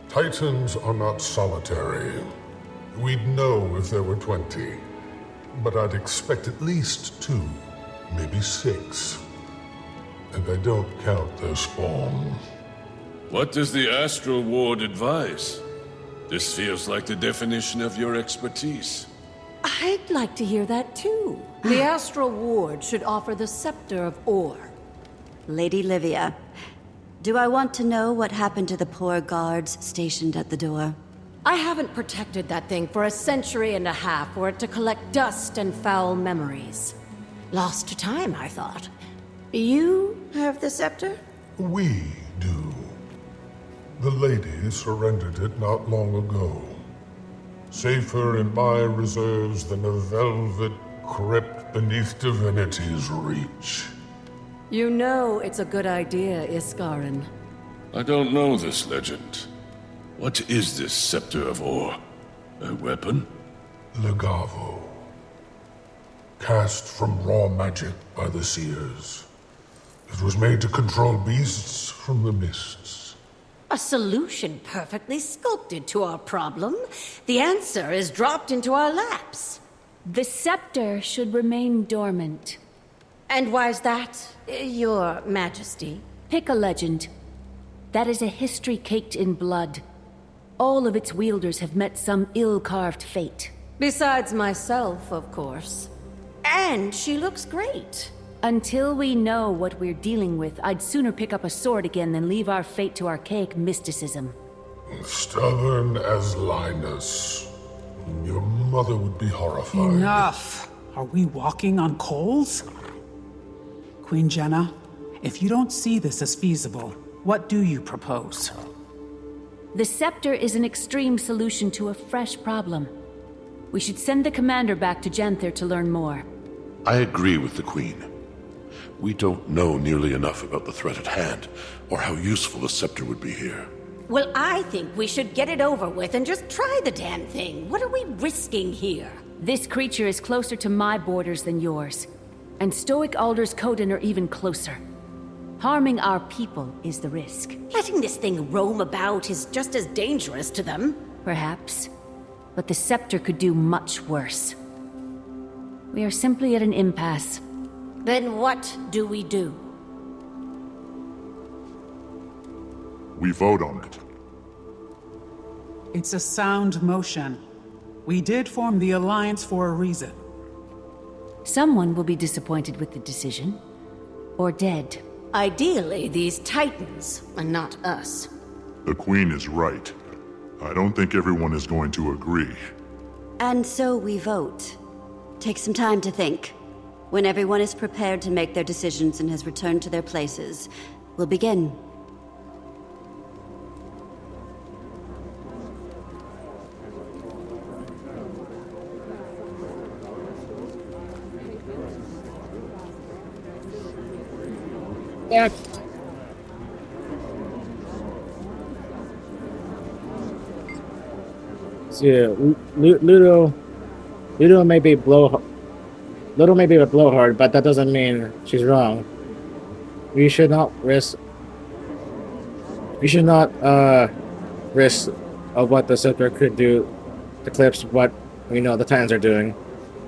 Titans are not solitary. We'd know if there were 20. But I'd expect at least 2, maybe 6. And I don't count their spawn. What does the Astral Ward advise? This feels like the definition of your expertise. I'd like to hear that too. The Astral Ward should offer the Scepter of Ore. Lady Livia, do I want to know what happened to the poor guards stationed at the door? I haven't protected that thing for a century and a half for it to collect dust and foul memories. Lost to time, I thought. You have the scepter? We do. The lady surrendered it not long ago. Safer in my reserves than a velvet crypt beneath divinity's reach. You know it's a good idea, Iskarin. I don't know this legend. What is this Scepter of Ore? A weapon? Legavo. Cast from raw magic by the seers. It was made to control beasts from the mists. A solution perfectly sculpted to our problem. The answer is dropped into our laps. The scepter should remain dormant. And why's that, Your Majesty? Pick a legend. That is a history caked in blood. All of its wielders have met some ill-carved fate. Besides myself, of course. And she looks great. Until we know what we're dealing with, I'd sooner pick up a sword again than leave our fate to archaic mysticism. Stubborn as Linus. Your mother would be horrified. Enough! Are we walking on coals? Queen Jenna, if you don't see this as feasible, what do you propose? The scepter is an extreme solution to a fresh problem. We should send the commander back to Janthir to learn more. I agree with the Queen. We don't know nearly enough about the threat at hand, or how useful the scepter would be here. Well, I think we should get it over with and just try the damn thing. What are we risking here? This creature is closer to my borders than yours. And Stoic Alder's Coden are even closer. Harming our people is the risk. Letting this thing roam about is just as dangerous to them. Perhaps. But the scepter could do much worse. We are simply at an impasse. Then what do we do? We vote on it. It's a sound motion. We did form the Alliance for a reason. Someone will be disappointed with the decision. Or dead. Ideally, these Titans, and not us. The Queen is right. I don't think everyone is going to agree. And so we vote. Take some time to think. When everyone is prepared to make their decisions and has returned to their places, we'll begin. Yeah. So yeah, Ludo may be Ludo may be a blowhard, but that doesn't mean she's wrong. We should not risk of what the scepter could do to eclipse what we know the Titans are doing.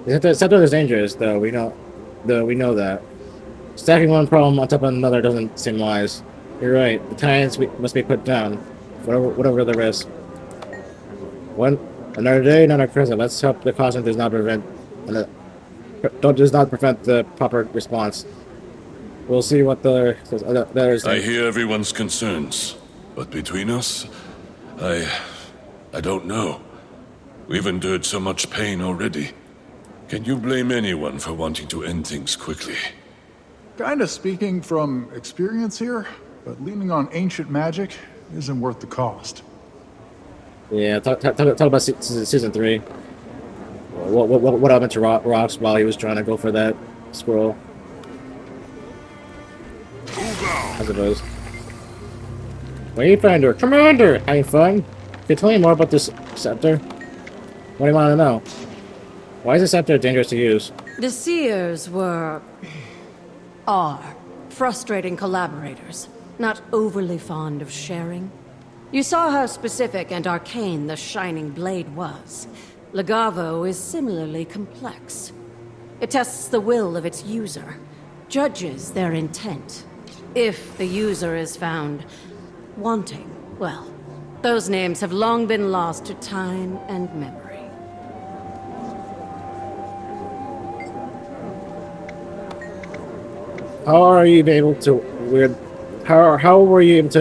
The scepter is dangerous, though. We know that. Stacking one problem on top of another doesn't seem wise. You're right. The Titans must be put down, whatever the risk. Another day, another present. Let's hope the caution does not prevent the proper response. We'll see what the others I hear everyone's concerns, but between us, I don't know. We've endured so much pain already. Can you blame anyone for wanting to end things quickly? Kinda speaking from experience here, but leaning on ancient magic isn't worth the cost. Yeah, talk about season 3. What happened to Rocks while he was trying to go for that scroll? I suppose. Wayfinder, Commander! Having fun? Can you tell me more about this scepter? What do you want to know? Why is the scepter dangerous to use? The Seers are frustrating collaborators, not overly fond of sharing. You saw how specific and arcane the Shining Blade was. Legavo is similarly complex. It tests the will of its user, judges their intent. If the user is found wanting, well, those names have long been lost to time and memory. How were you able to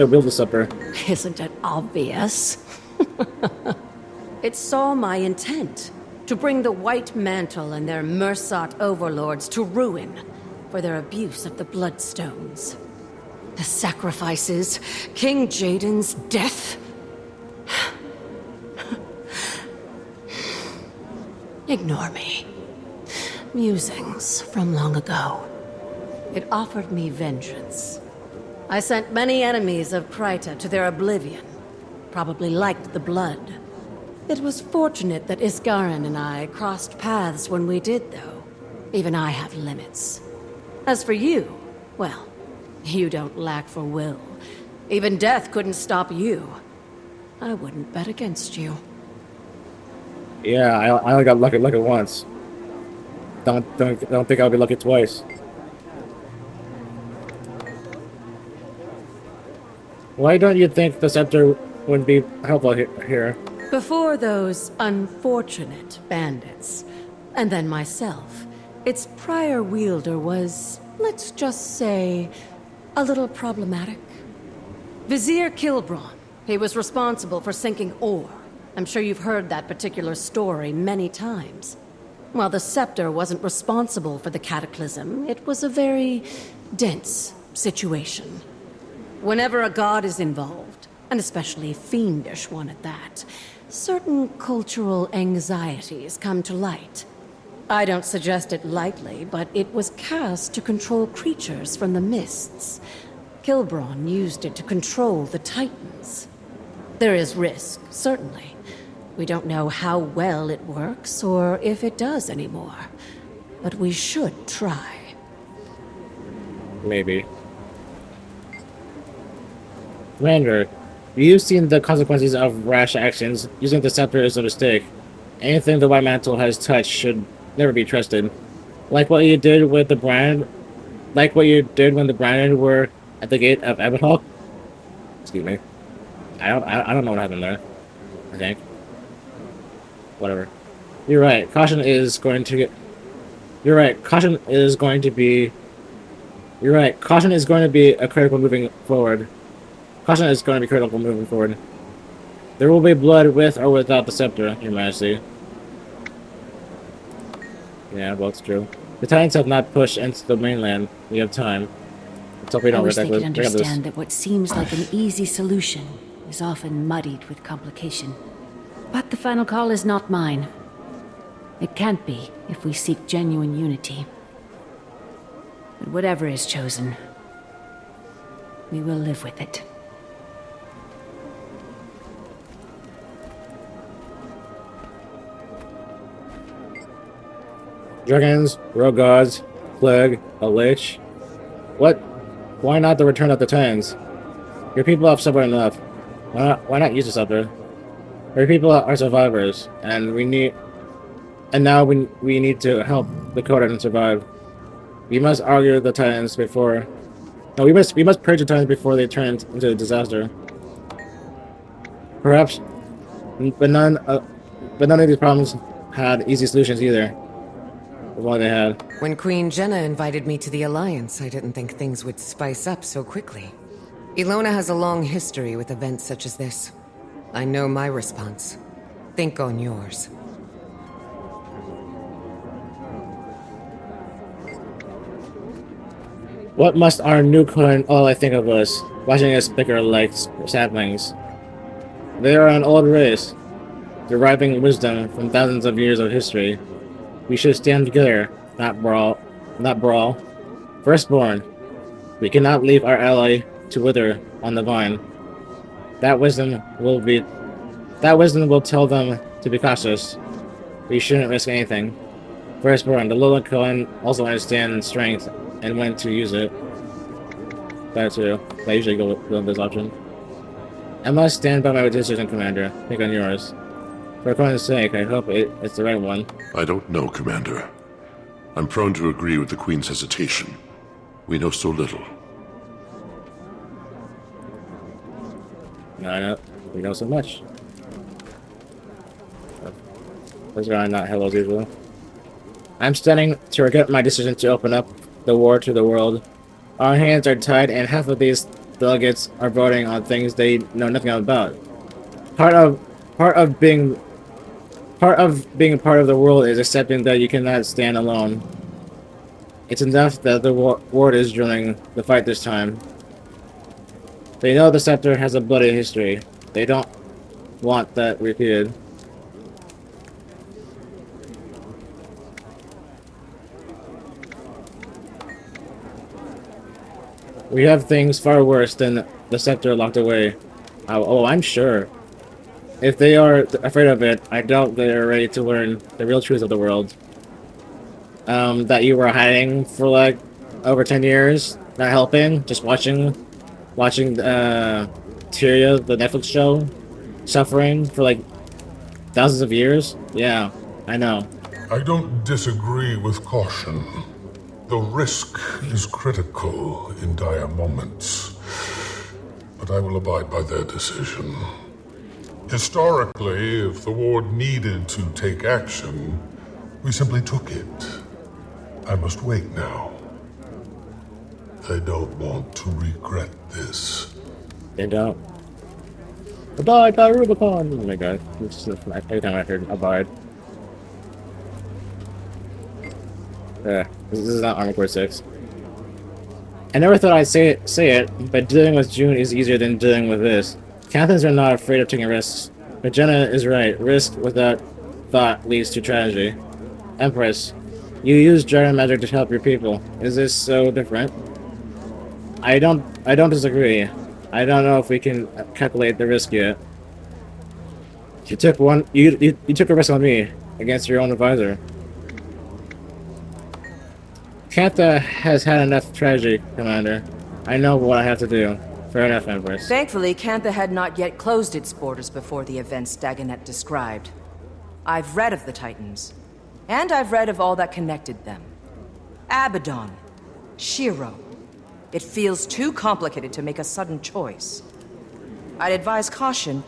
build the scepter? Isn't it obvious? It saw my intent to bring the White Mantle and their Mursat overlords to ruin for their abuse of the Bloodstones. The sacrifices, King Jaden's death. Ignore me. Musings from long ago. It offered me vengeance. I sent many enemies of Kryta to their oblivion. Probably liked the blood. It was fortunate that Iskarin and I crossed paths when we did, though. Even I have limits. As for you, well, you don't lack for will. Even death couldn't stop you. I wouldn't bet against you. Yeah, I only got lucky once. Don't think I'll be lucky twice. Why don't you think the scepter would be helpful here? Before those unfortunate bandits, and then myself, its prior wielder was, let's just say, a little problematic. Vizier Kilbron, He was responsible for sinking ore. I'm sure you've heard that particular story many times. While the Scepter wasn't responsible for the cataclysm, it was a very dense situation. Whenever a god is involved, and especially a fiendish one at that, certain cultural anxieties come to light. I don't suggest it lightly, but it was cast to control creatures from the mists. Kilbron used it to control the Titans. There is risk, certainly. We don't know how well it works, or if it does anymore. But we should try. Maybe. Commander, you've seen the consequences of rash actions. Using the scepter is a mistake. Anything the White Mantle has touched should never be trusted. Like what you did with the brand, like what you did when the Branded were at the gate of Ebonhawk. Excuse me. I don't know what happened there. I think. Whatever. You're right. Caution is going to get. You're right. Caution is going to be. You're right. Caution is going to be a critical moving forward. Caution is going to be critical moving forward. There will be blood with or without the scepter, Your Majesty. Yeah, well, it's true. The Titans have not pushed into the mainland. We have time. Let's hope we don't I wish they wreck could understand that what seems like an easy solution is often muddied with complication. But the final call is not mine. It can't be if we seek genuine unity. But whatever is chosen, we will live with it. Dragons, rogue gods, plague, a lich. What? Why not the return of the Titans? Your people have suffered enough. Why not use the scepter? Your people are survivors, and now we need to help the Codan survive. We must argue the Titans before. No, we must purge the Titans before they turn into a disaster. Perhaps, but none of these problems had easy solutions either. What they had. When Queen Jenna invited me to the Alliance, I didn't think things would spice up so quickly. Ilona has a long history with events such as this. I know my response. Think on yours. What must our new Codan all I think of us, watching us bicker like saplings? They are an old race, deriving wisdom from thousands of years of history. We should stand together, not brawl. Firstborn, we cannot leave our ally to wither on the vine. That wisdom will tell them to be cautious. We shouldn't risk anything. Firstborn, the Lowland Cohen also understands strength and when to use it. That too. I usually go with this option. I must stand by my decision, Commander. Think on yours. For Cohen's sake, I hope it's the right one. I don't know, Commander. I'm prone to agree with the Queen's hesitation. We know so little. No, I know. We know so much. This guy not hello as usual. I'm standing to regret my decision to open up the war to the world. Our hands are tied, and half of these delegates are voting on things they know nothing about. Part of being a part of the world is accepting that you cannot stand alone. It's enough that the ward is joining the fight this time. They know the scepter has a bloody history. They don't want that repeated. We have things far worse than the scepter locked away. Oh, I'm sure. If they are afraid of it, I doubt they are ready to learn the real truth of the world. That you were hiding for like over 10 years, not helping, just watching Tyria, the Netflix show, suffering for like thousands of years. Yeah, I know. I don't disagree with caution. The risk is critical in dire moments, but I will abide by their decision. Historically, if the ward needed to take action, we simply took it. I must wait now. They don't want to regret this. They don't. Abide by Rubicon! Oh my god. Every time I heard abide. This is not Army Corps 6. I never thought I'd say it, but dealing with June is easier than dealing with this. Captains are not afraid of taking risks. But Jenna is right. Risk without thought leads to tragedy. Empress, you use dragon magic to help your people. Is this so different? I don't disagree. I don't know if we can calculate the risk yet. You took you took a risk on me against your own advisor. Kantha has had enough tragedy, Commander. I know what I have to do. Fair enough, Empress. Thankfully, Kantha had not yet closed its borders before the events Dagonet described. I've read of the Titans, and I've read of all that connected them. Abaddon, Shiro. It feels too complicated to make a sudden choice. I'd advise caution,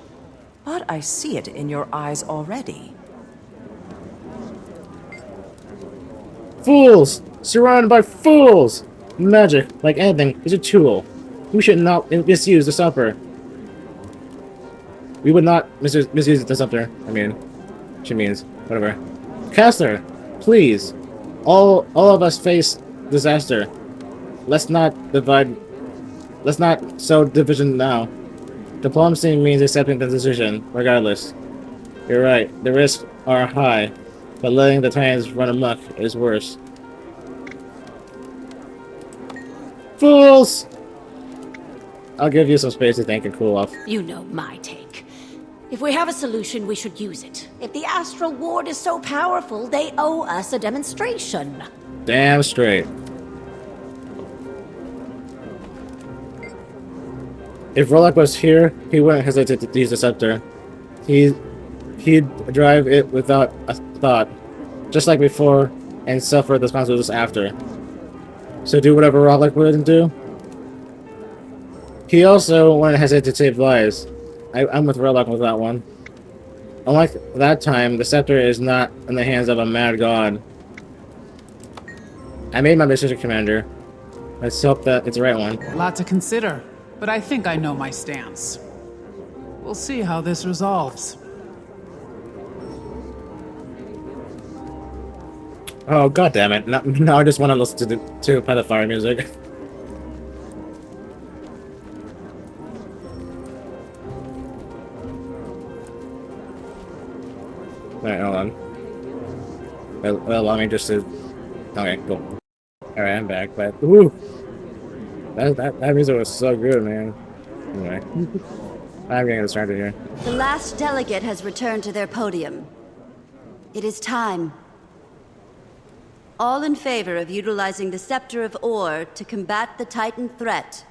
but I see it in your eyes already. Fools! Surrounded by fools! Magic, like anything, is a tool. We should not misuse the supper. We would not misuse the supper. I mean, she means, whatever. Caster, please. All of us face disaster. Let's not sow division now. Diplomacy means accepting the decision, regardless. You're right, the risks are high, but letting the Titans run amok is worse. Fools! I'll give you some space to think and cool off. You know my take. If we have a solution, we should use it. If the Astral Ward is so powerful, they owe us a demonstration. Damn straight. If Rollock was here, he wouldn't hesitate to use the scepter. He'd drive it without a thought, just like before, and suffer the consequences after. So do whatever Rollock wouldn't do. He also wouldn't hesitate to save lives. I'm with Rollock with that one. Unlike that time, the scepter is not in the hands of a mad god. I made my decision, Commander. Let's hope that it's the right one. A lot to consider, but I think I know my stance. We'll see how this resolves. Oh, god damn it. Now I just want to listen to Path of Fire music. Alright, hold on. Well, allow me just to... Okay, cool. Alright, I'm back, but... Woo! That music was so good, man. Anyway. I'm getting started here. The last delegate has returned to their podium. It is time. All in favor of utilizing the Scepter of Ore to combat the Titan threat,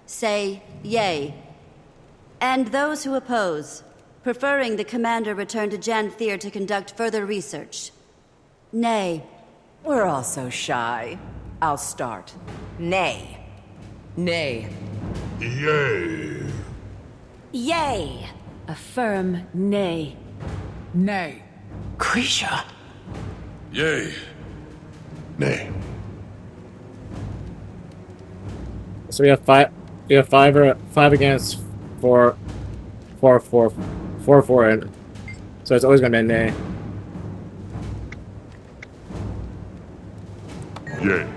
say yay. And those who oppose, preferring the commander return to Janthir to conduct further research, nay. We're all so shy. I'll start. Nay. Nay. Yay. Yay! A firm nay. Nay. Krisha. Yay. Nay. So we have five against four for it. So it's always gonna be a nay. Yay.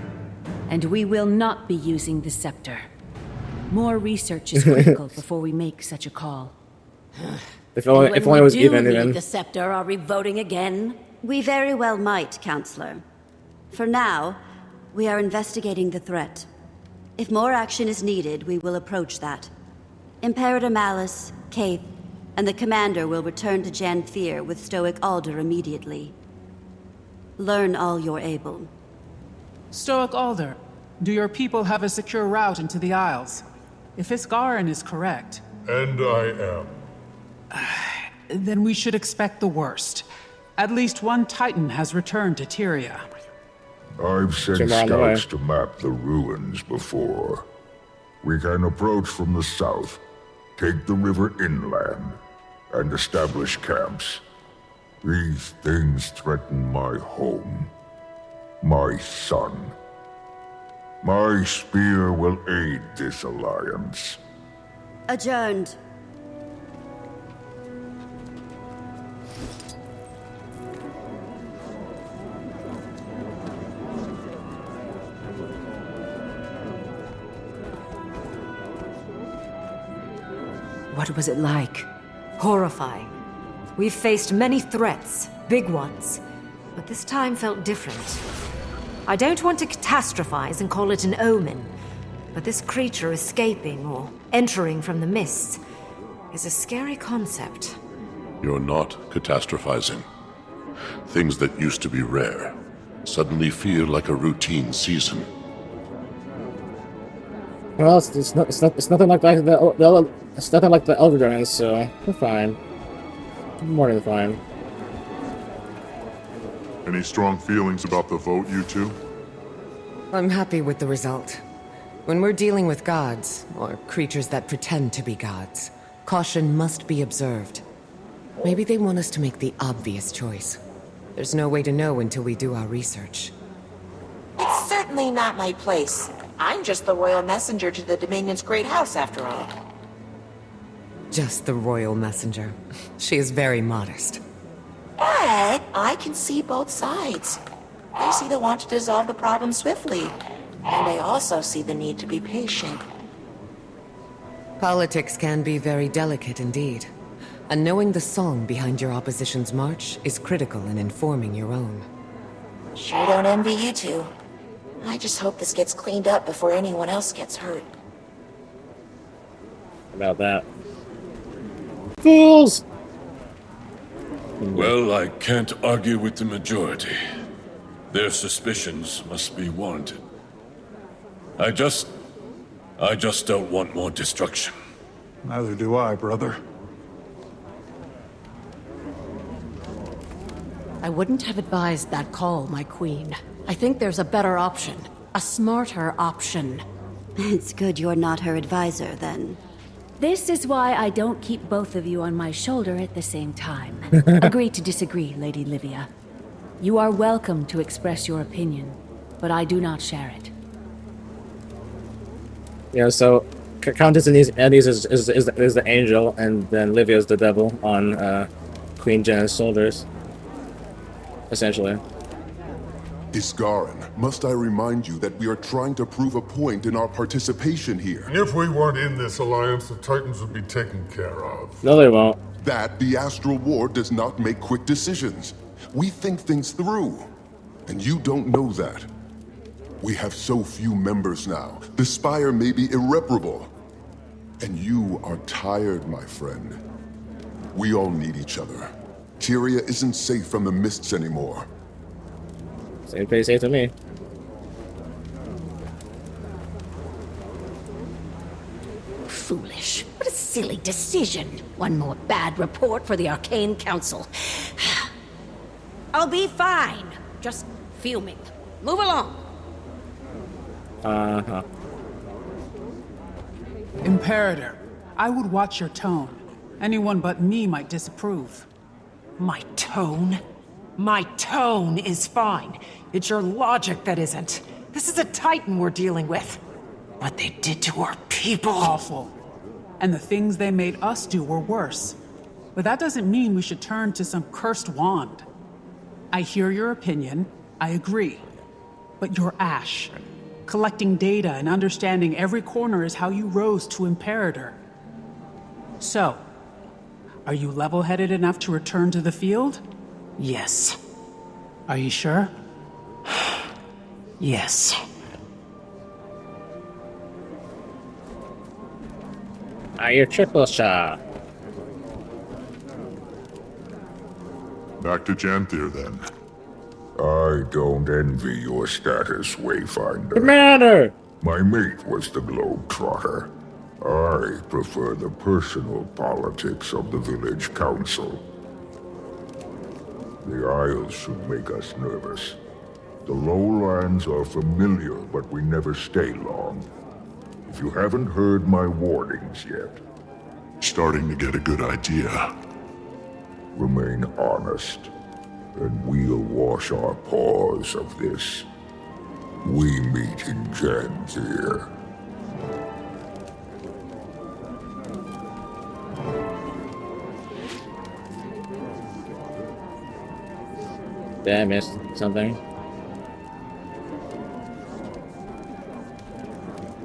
And we will not be using the scepter. More research is critical before we make such a call. If only it was even. The scepter, are we voting again? We very well might, Counselor. For now, we are investigating the threat. If more action is needed, we will approach that. Imperator Malice, Kaith, and the Commander will return to Janthir with Stoic Alder immediately. Learn all you're able. Stoic Alder, do your people have a secure route into the Isles? If Isgarin is correct... And I am. Then we should expect the worst. At least one Titan has returned to Tyria. I've sent scouts to map the ruins before. We can approach from the south, take the river inland, and establish camps. These things threaten my home, my son. My spear will aid this alliance. Adjourned. What was it like? Horrifying. We've faced many threats, big ones, but this time felt different. I don't want to catastrophize and call it an omen, but this creature escaping or entering from the mists is a scary concept. You're not catastrophizing. Things that used to be rare suddenly feel like a routine season. Well, it's nothing like it's nothing like the Elder Dragons, so we're fine. More than fine. Any strong feelings about the vote, you two? I'm happy with the result. When we're dealing with gods, or creatures that pretend to be gods, caution must be observed. Maybe they want us to make the obvious choice. There's no way to know until we do our research. It's certainly not my place. I'm just the royal messenger to the Dominion's great house, after all. Just the royal messenger. She is very modest. But I can see both sides. I see the want to dissolve the problem swiftly, and I also see the need to be patient. Politics can be very delicate indeed. And knowing the song behind your opposition's march is critical in informing your own. Sure don't envy you two. I just hope this gets cleaned up before anyone else gets hurt. About that. Fools! Well, I can't argue with the majority. Their suspicions must be warranted. I just don't want more destruction. Neither do I, brother. I wouldn't have advised that call, my queen. I think there's a better option. A smarter option. It's good you're not her advisor, then. This is why I don't keep both of you on my shoulder at the same time. Agree to disagree, Lady Livia. You are welcome to express your opinion, but I do not share it. Yeah, so Countess Andes is the angel, and then Livia is the devil on Queen Jenna's shoulders. Essentially. Isgarin, must I remind you that we are trying to prove a point in our participation here? If we weren't in this alliance, the Titans would be taken care of. No, they won't. That the Astral War does not make quick decisions. We think things through, and you don't know that. We have so few members now. The Spire may be irreparable. And you are tired, my friend. We all need each other. Tyria isn't safe from the mists anymore. Seems pretty safe to me. Foolish. What a silly decision. One more bad report for the Arcane Council. I'll be fine. Just fuming. Move along. Uh-huh. Imperator, I would watch your tone. Anyone but me might disapprove. My tone? My tone is fine. It's your logic that isn't. This is a Titan we're dealing with. What they did to our people. Awful. And the things they made us do were worse. But that doesn't mean we should turn to some cursed wand. I hear your opinion. I agree. But you're Ash. Collecting data and understanding every corner is how you rose to Imperator. So, are you level-headed enough to return to the field? Yes. Are you sure? Yes. Your triple shot. Back to Janthir, then. I don't envy your status, Wayfinder. Commander! My mate was the Globetrotter. I prefer the personal politics of the village council. The Isles should make us nervous. The lowlands are familiar, but we never stay long. If you haven't heard my warnings yet... Starting to get a good idea. Remain honest, and we'll wash our paws of this. We meet in Janthir. Did I miss something?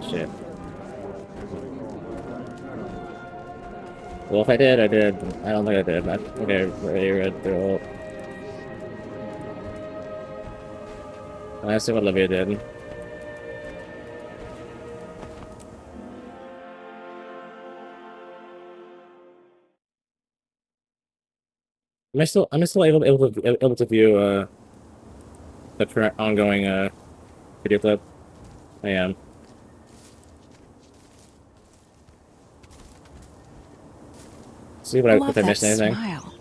Shit. Well, if I did, I did. I don't think I did. I think I already read through all. Let's see what Olivia did. Am I still able to view the current ongoing video clip? I am. See if I missed anything. Smile.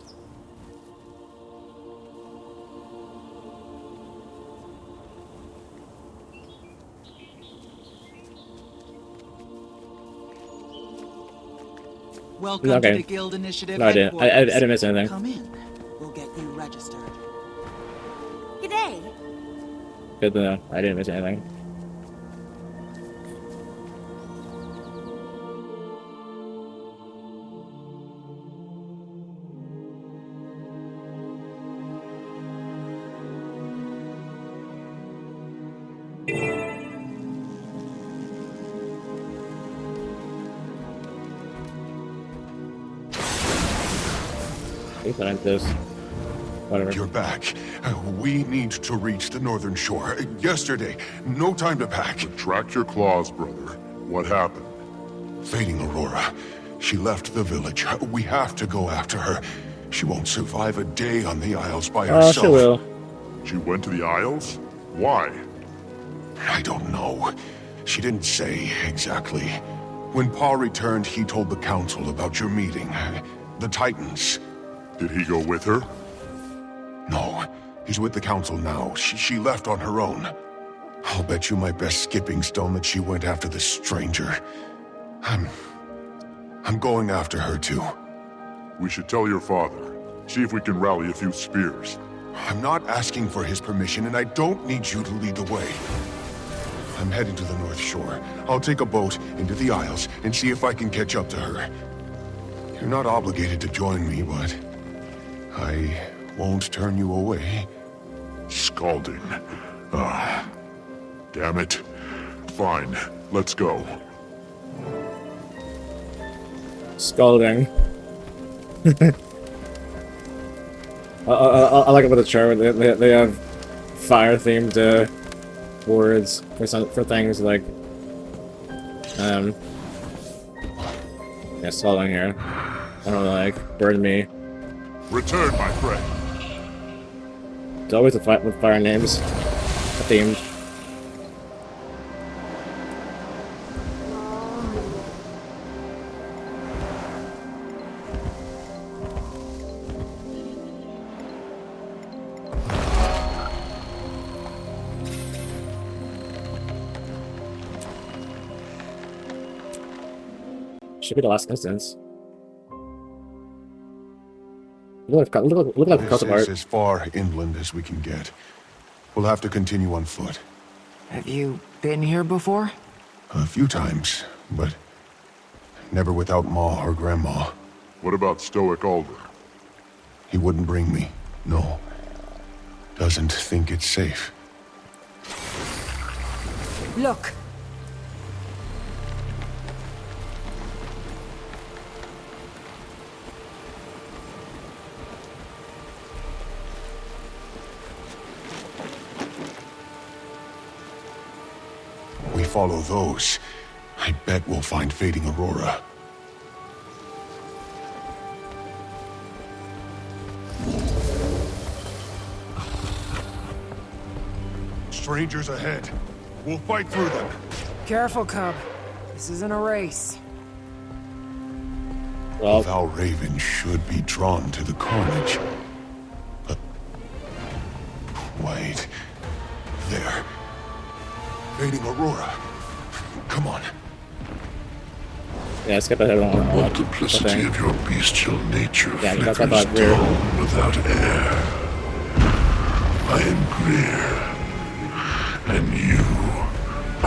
Welcome to the Guild Initiative. No, I didn't. I didn't miss anything. Come in. We'll get you registered. G'day. Good to know. I didn't miss anything. This. Whatever. You're back. We need to reach the northern shore. Yesterday. No time to pack. Retract your claws, brother. What happened? Fading Aurora. She left the village. We have to go after her. She won't survive a day on the Isles by herself. Oh, she will. She went to the Isles? Why? I don't know. She didn't say exactly. When Pa returned, he told the Council about your meeting. The Titans. Did he go with her? No. He's with the Council now. She left on her own. I'll bet you my best skipping stone that she went after this stranger. I'm going after her too. We should tell your father. See if we can rally a few spears. I'm not asking for his permission, and I don't need you to lead the way. I'm heading to the North Shore. I'll take a boat into the Isles and see if I can catch up to her. You're not obligated to join me, but I won't turn you away. Scalding. Ah. Damn it. Fine. Let's go. Scalding. I like it with the chart. They have fire-themed words for things like yeah, scalding here. I don't know, like burn me. Return, my friend. It's always a fight with fire names. Themed. Should be the last instance. Look like the coast This is as far inland as we can get. We'll have to continue on foot. Have you been here before? A few times, but never without Ma or Grandma. What about Stoic Alder? He wouldn't bring me. No. Doesn't think it's safe. Look. We follow those. I bet we'll find Fading Aurora. Strangers ahead. We'll fight through them. Careful, Cub. This isn't a race. Well, Val Raven should be drawn to the carnage. But... wait. There. Fading Aurora. Come on. yeah, skip ahead on Multiplicity of your bestial nature yeah, that's flickers what I thought. Weird. down without air. I am Greer, and you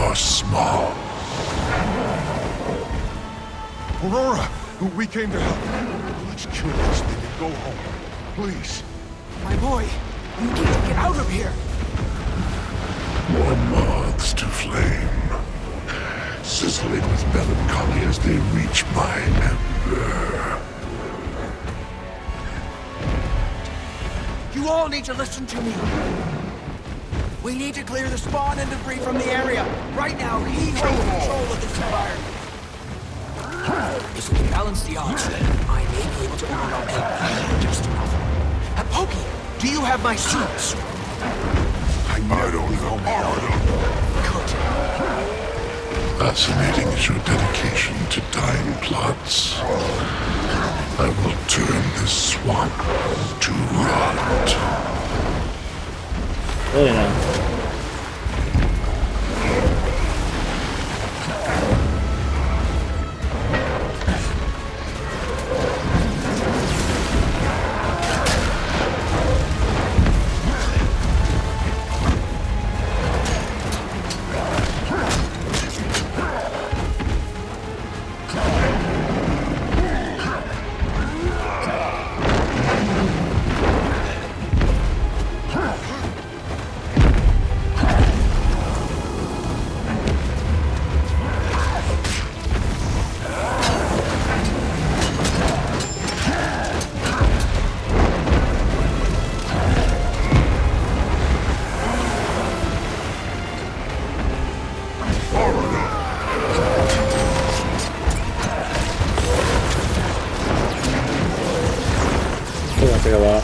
are small. Aurora! We came to help. Let's kill this thing and go home. Please. My boy, you need to get out of here. More moths to flame, sizzling with melancholy as they reach my ember. You all need to listen to me. We need to clear the spawn and debris from the area. Right now, he holds control of this environment. If we can balance the odds, I may be able to overwhelm LP just enough. Pokey, do you have my suits? I don't know. Fascinating is your dedication to time plots. I will turn this swamp to rot. Really now. Take a while.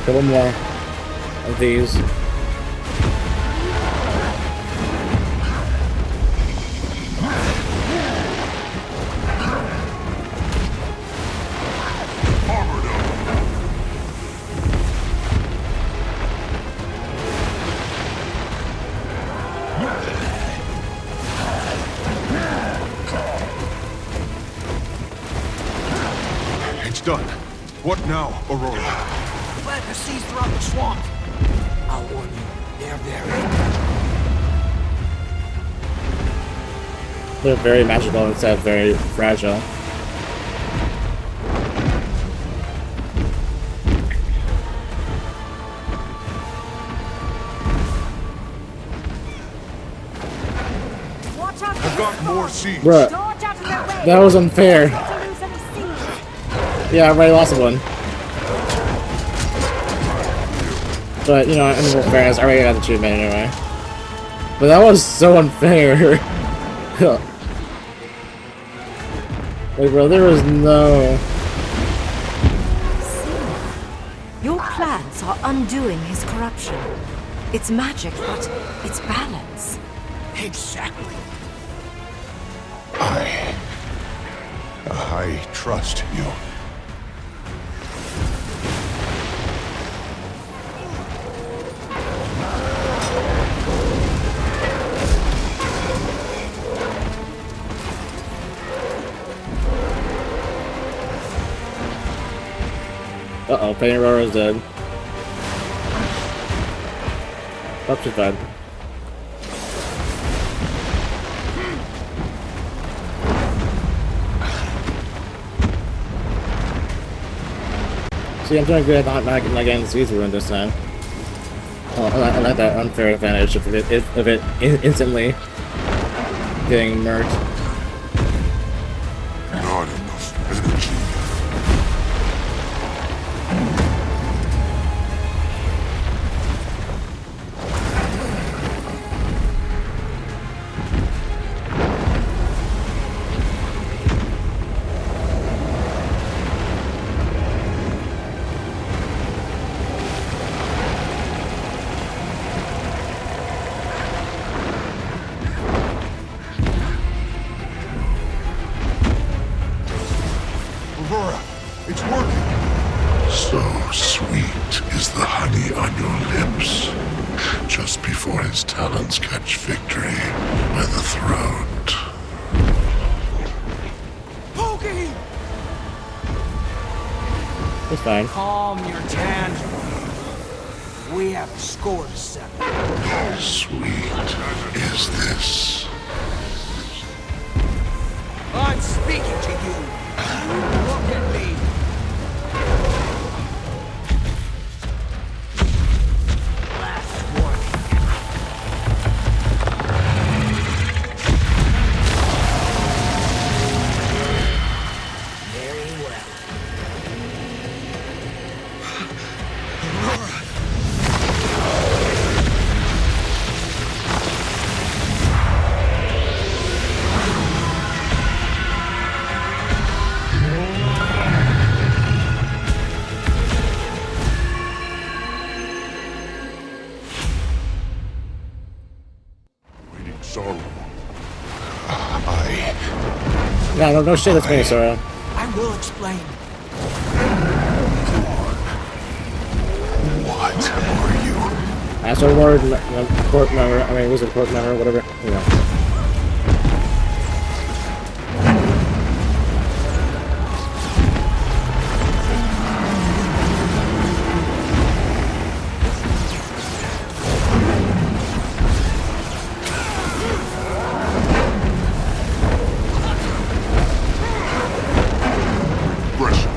Couple more of these. It's done. What now, Aurora? Plant the seeds throughout the swamp. I'll warn you, they're very... They're very magical instead of very fragile. I've got more seeds. Bruh, that was unfair. Yeah, I already lost one. But, you know, in full fairness, I already got the achievement anyway. But that was so unfair. Like, bro, there was no... Your plans are undoing his corruption. It's magic, but it's balance. Exactly. I trust you. Uh-oh, Penny Aurora's dead. Oh, she's dead. See, I'm doing good at not getting the seeds ruined this time. Oh, I like that unfair advantage of it instantly getting murked. Not enough energy. Aurora, it's working. So sweet is the honey on your lips. Just before his talons catch victory by the throat. Pokey! It's fine. Calm your tantrum. We have a score to settle. How sweet is this? I'm speaking to you. Look at me. Last warning. Very well. Waiting sorrow. No shit, that's me, Sora. I will explain. What are you? Astral Ward, court member, I mean, wizard court member, whatever, you know. Pressure.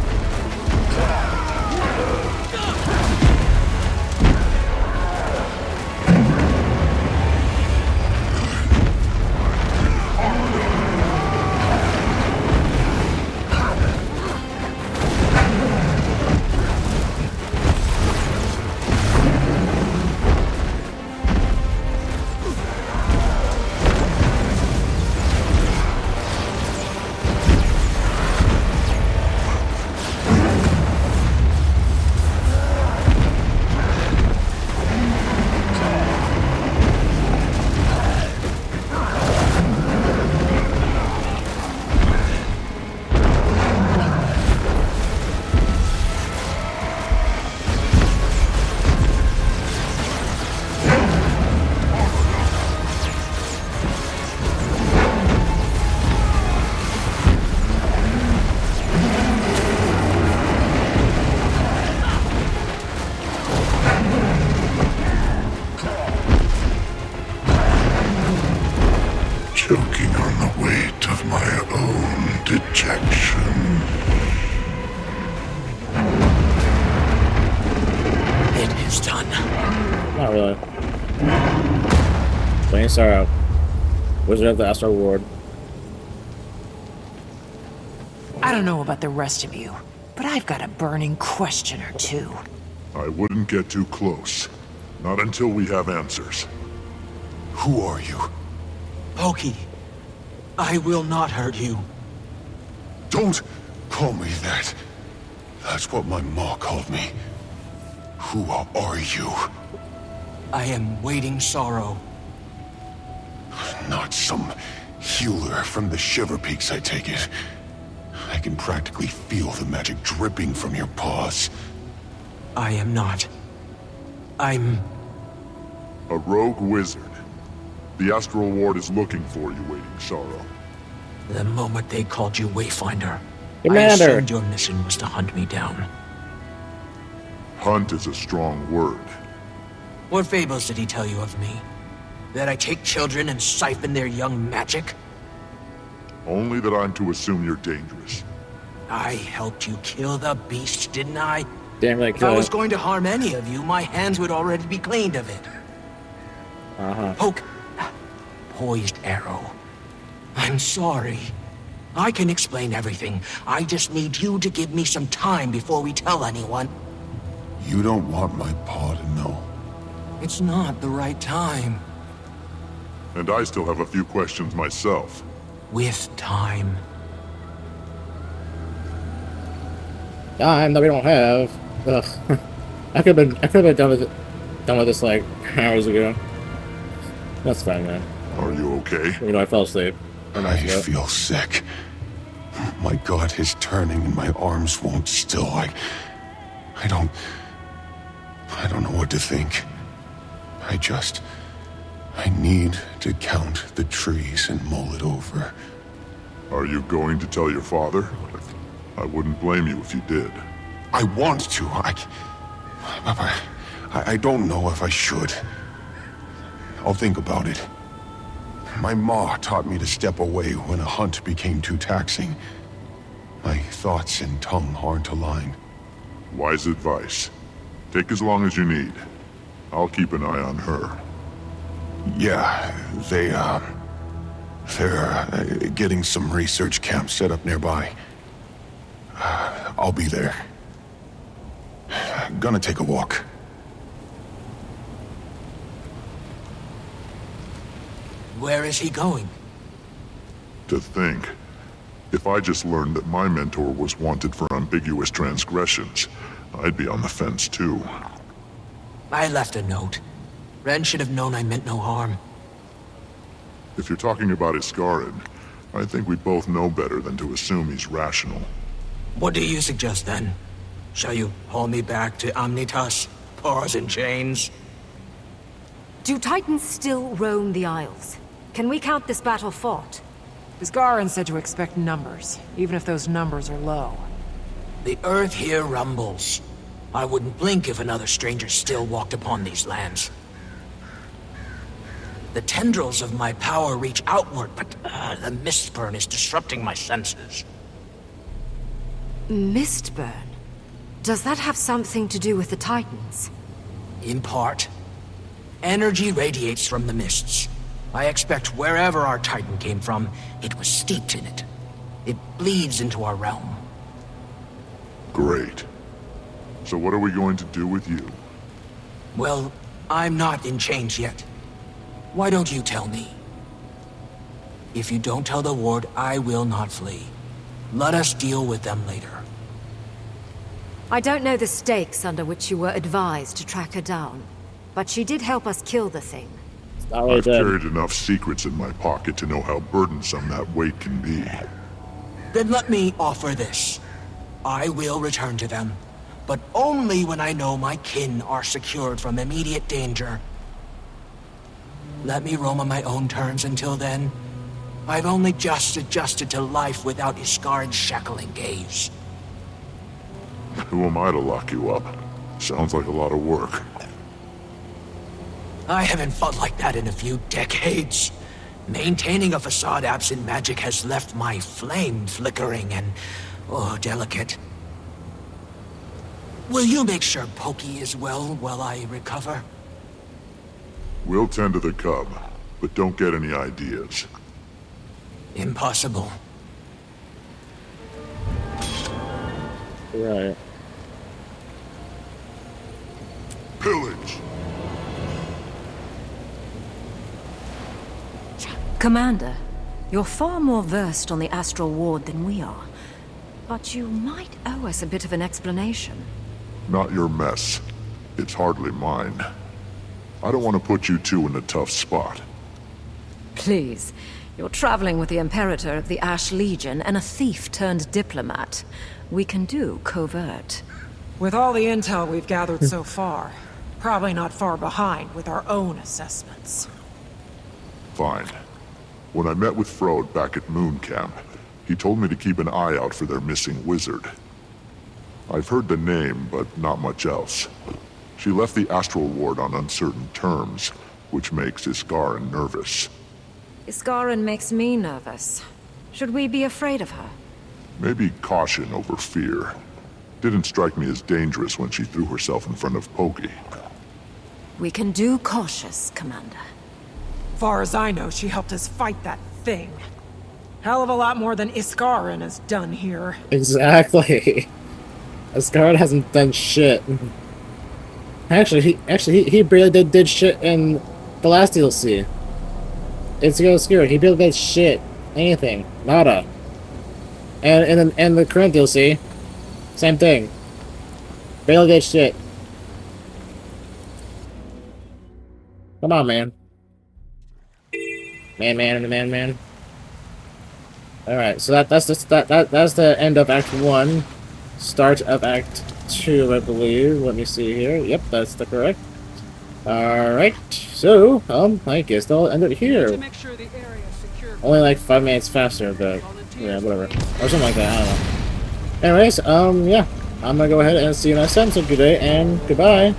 Choking on the weight of my own dejection. It is done. Not really. Wayne Sorrow, Wizard of the Astral Ward. I don't know about the rest of you, but I've got a burning question or two. I wouldn't get too close. Not until we have answers. Who are you? Pokey, I will not hurt you. Don't call me that. That's what my ma called me. Who are you? I am waiting sorrow. Not some healer from the Shiver Peaks, I take it. I can practically feel the magic dripping from your paws. I am not. I'm... a rogue wizard. The Astral Ward is looking for you, Waiting Sorrow. The moment they called you Wayfinder, Commander. I assumed your mission was to hunt me down. Hunt is a strong word. What fables did he tell you of me? That I take children and siphon their young magic? Only that I'm to assume you're dangerous. I helped you kill the beast, didn't I? Damn right, If I was going to harm any of you, my hands would already be cleaned of it. Uh-huh. Poke. Poised arrow. I'm sorry. I can explain everything. I just need you to give me some time before we tell anyone. You don't want my pa to know. It's not the right time. And I still have a few questions myself. With time. Time that we don't have. Ugh. I could have been done with this like hours ago. That's fine, man. Are you okay? You know, I fell asleep. I feel sick. My gut is turning and my arms won't still. I don't know what to think. I need to count the trees and mull it over. Are you going to tell your father? I wouldn't blame you if you did. I want to. I don't know if I should. I'll think about it. My ma taught me to step away when a hunt became too taxing. My thoughts and tongue aren't aligned. Wise advice. Take as long as you need. I'll keep an eye on her. Yeah, they're getting some research camps set up nearby. I'll be there. Gonna take a walk. Where is he going? To think. If I just learned that my mentor was wanted for ambiguous transgressions, I'd be on the fence too. I left a note. Ren should have known I meant no harm. If you're talking about Iskarin, I think we both know better than to assume he's rational. What do you suggest then? Shall you haul me back to Omnitas? Paws and chains? Do Titans still roam the Isles? Can we count this battle fought? Iskarin said to expect numbers, even if those numbers are low. The earth here rumbles. I wouldn't blink if another stranger still walked upon these lands. The tendrils of my power reach outward, but the mistburn is disrupting my senses. Mistburn? Does that have something to do with the Titans? In part. Energy radiates from the mists. I expect wherever our Titan came from, it was steeped in it. It bleeds into our realm. Great. So what are we going to do with you? Well, I'm not in chains yet. Why don't you tell me? If you don't tell the ward, I will not flee. Let us deal with them later. I don't know the stakes under which you were advised to track her down, but she did help us kill the thing. I've carried enough secrets in my pocket to know how burdensome that weight can be. Then let me offer this. I will return to them, but only when I know my kin are secured from immediate danger. Let me roam on my own terms until then. I've only just adjusted to life without Iskarin's shackling gaze. Who am I to lock you up? Sounds like a lot of work. I haven't fought like that in a few decades. Maintaining a facade absent magic has left my flame flickering and, delicate. Will you make sure Pokey is well while I recover? We'll tend to the cub, but don't get any ideas. Impossible. Right. Pillage! Commander, you're far more versed on the Astral Ward than we are. But you might owe us a bit of an explanation. Not your mess. It's hardly mine. I don't want to put you two in a tough spot. Please. You're traveling with the Imperator of the Ash Legion and a thief turned diplomat. We can do covert. With all the intel we've gathered so far, probably not far behind with our own assessments. Fine. When I met with Frode back at Moon Camp, he told me to keep an eye out for their missing wizard. I've heard the name, but not much else. She left the Astral Ward on uncertain terms, which makes Iskarin nervous. Iskarin makes me nervous. Should we be afraid of her? Maybe caution over fear. Didn't strike me as dangerous when she threw herself in front of Pokey. We can do cautious, Commander. Far as I know, she helped us fight that thing. Hell of a lot more than Iskarin has done here. Exactly. Asgard hasn't done shit. Actually, he barely did shit in the last DLC. It's obscure. He barely did shit. Anything. Nada. And the current DLC, same thing. Barely did shit. Come on, man. Man. Alright, so that's the end of Act 1. Start of Act 2, I believe. Let me see here. Yep, that's the correct. Alright, so, I guess they'll end it here. Only like 5 minutes faster, but, yeah, whatever. Or something like that, I don't know. Anyways, yeah. I'm gonna go ahead and see you next time, so good day, and goodbye.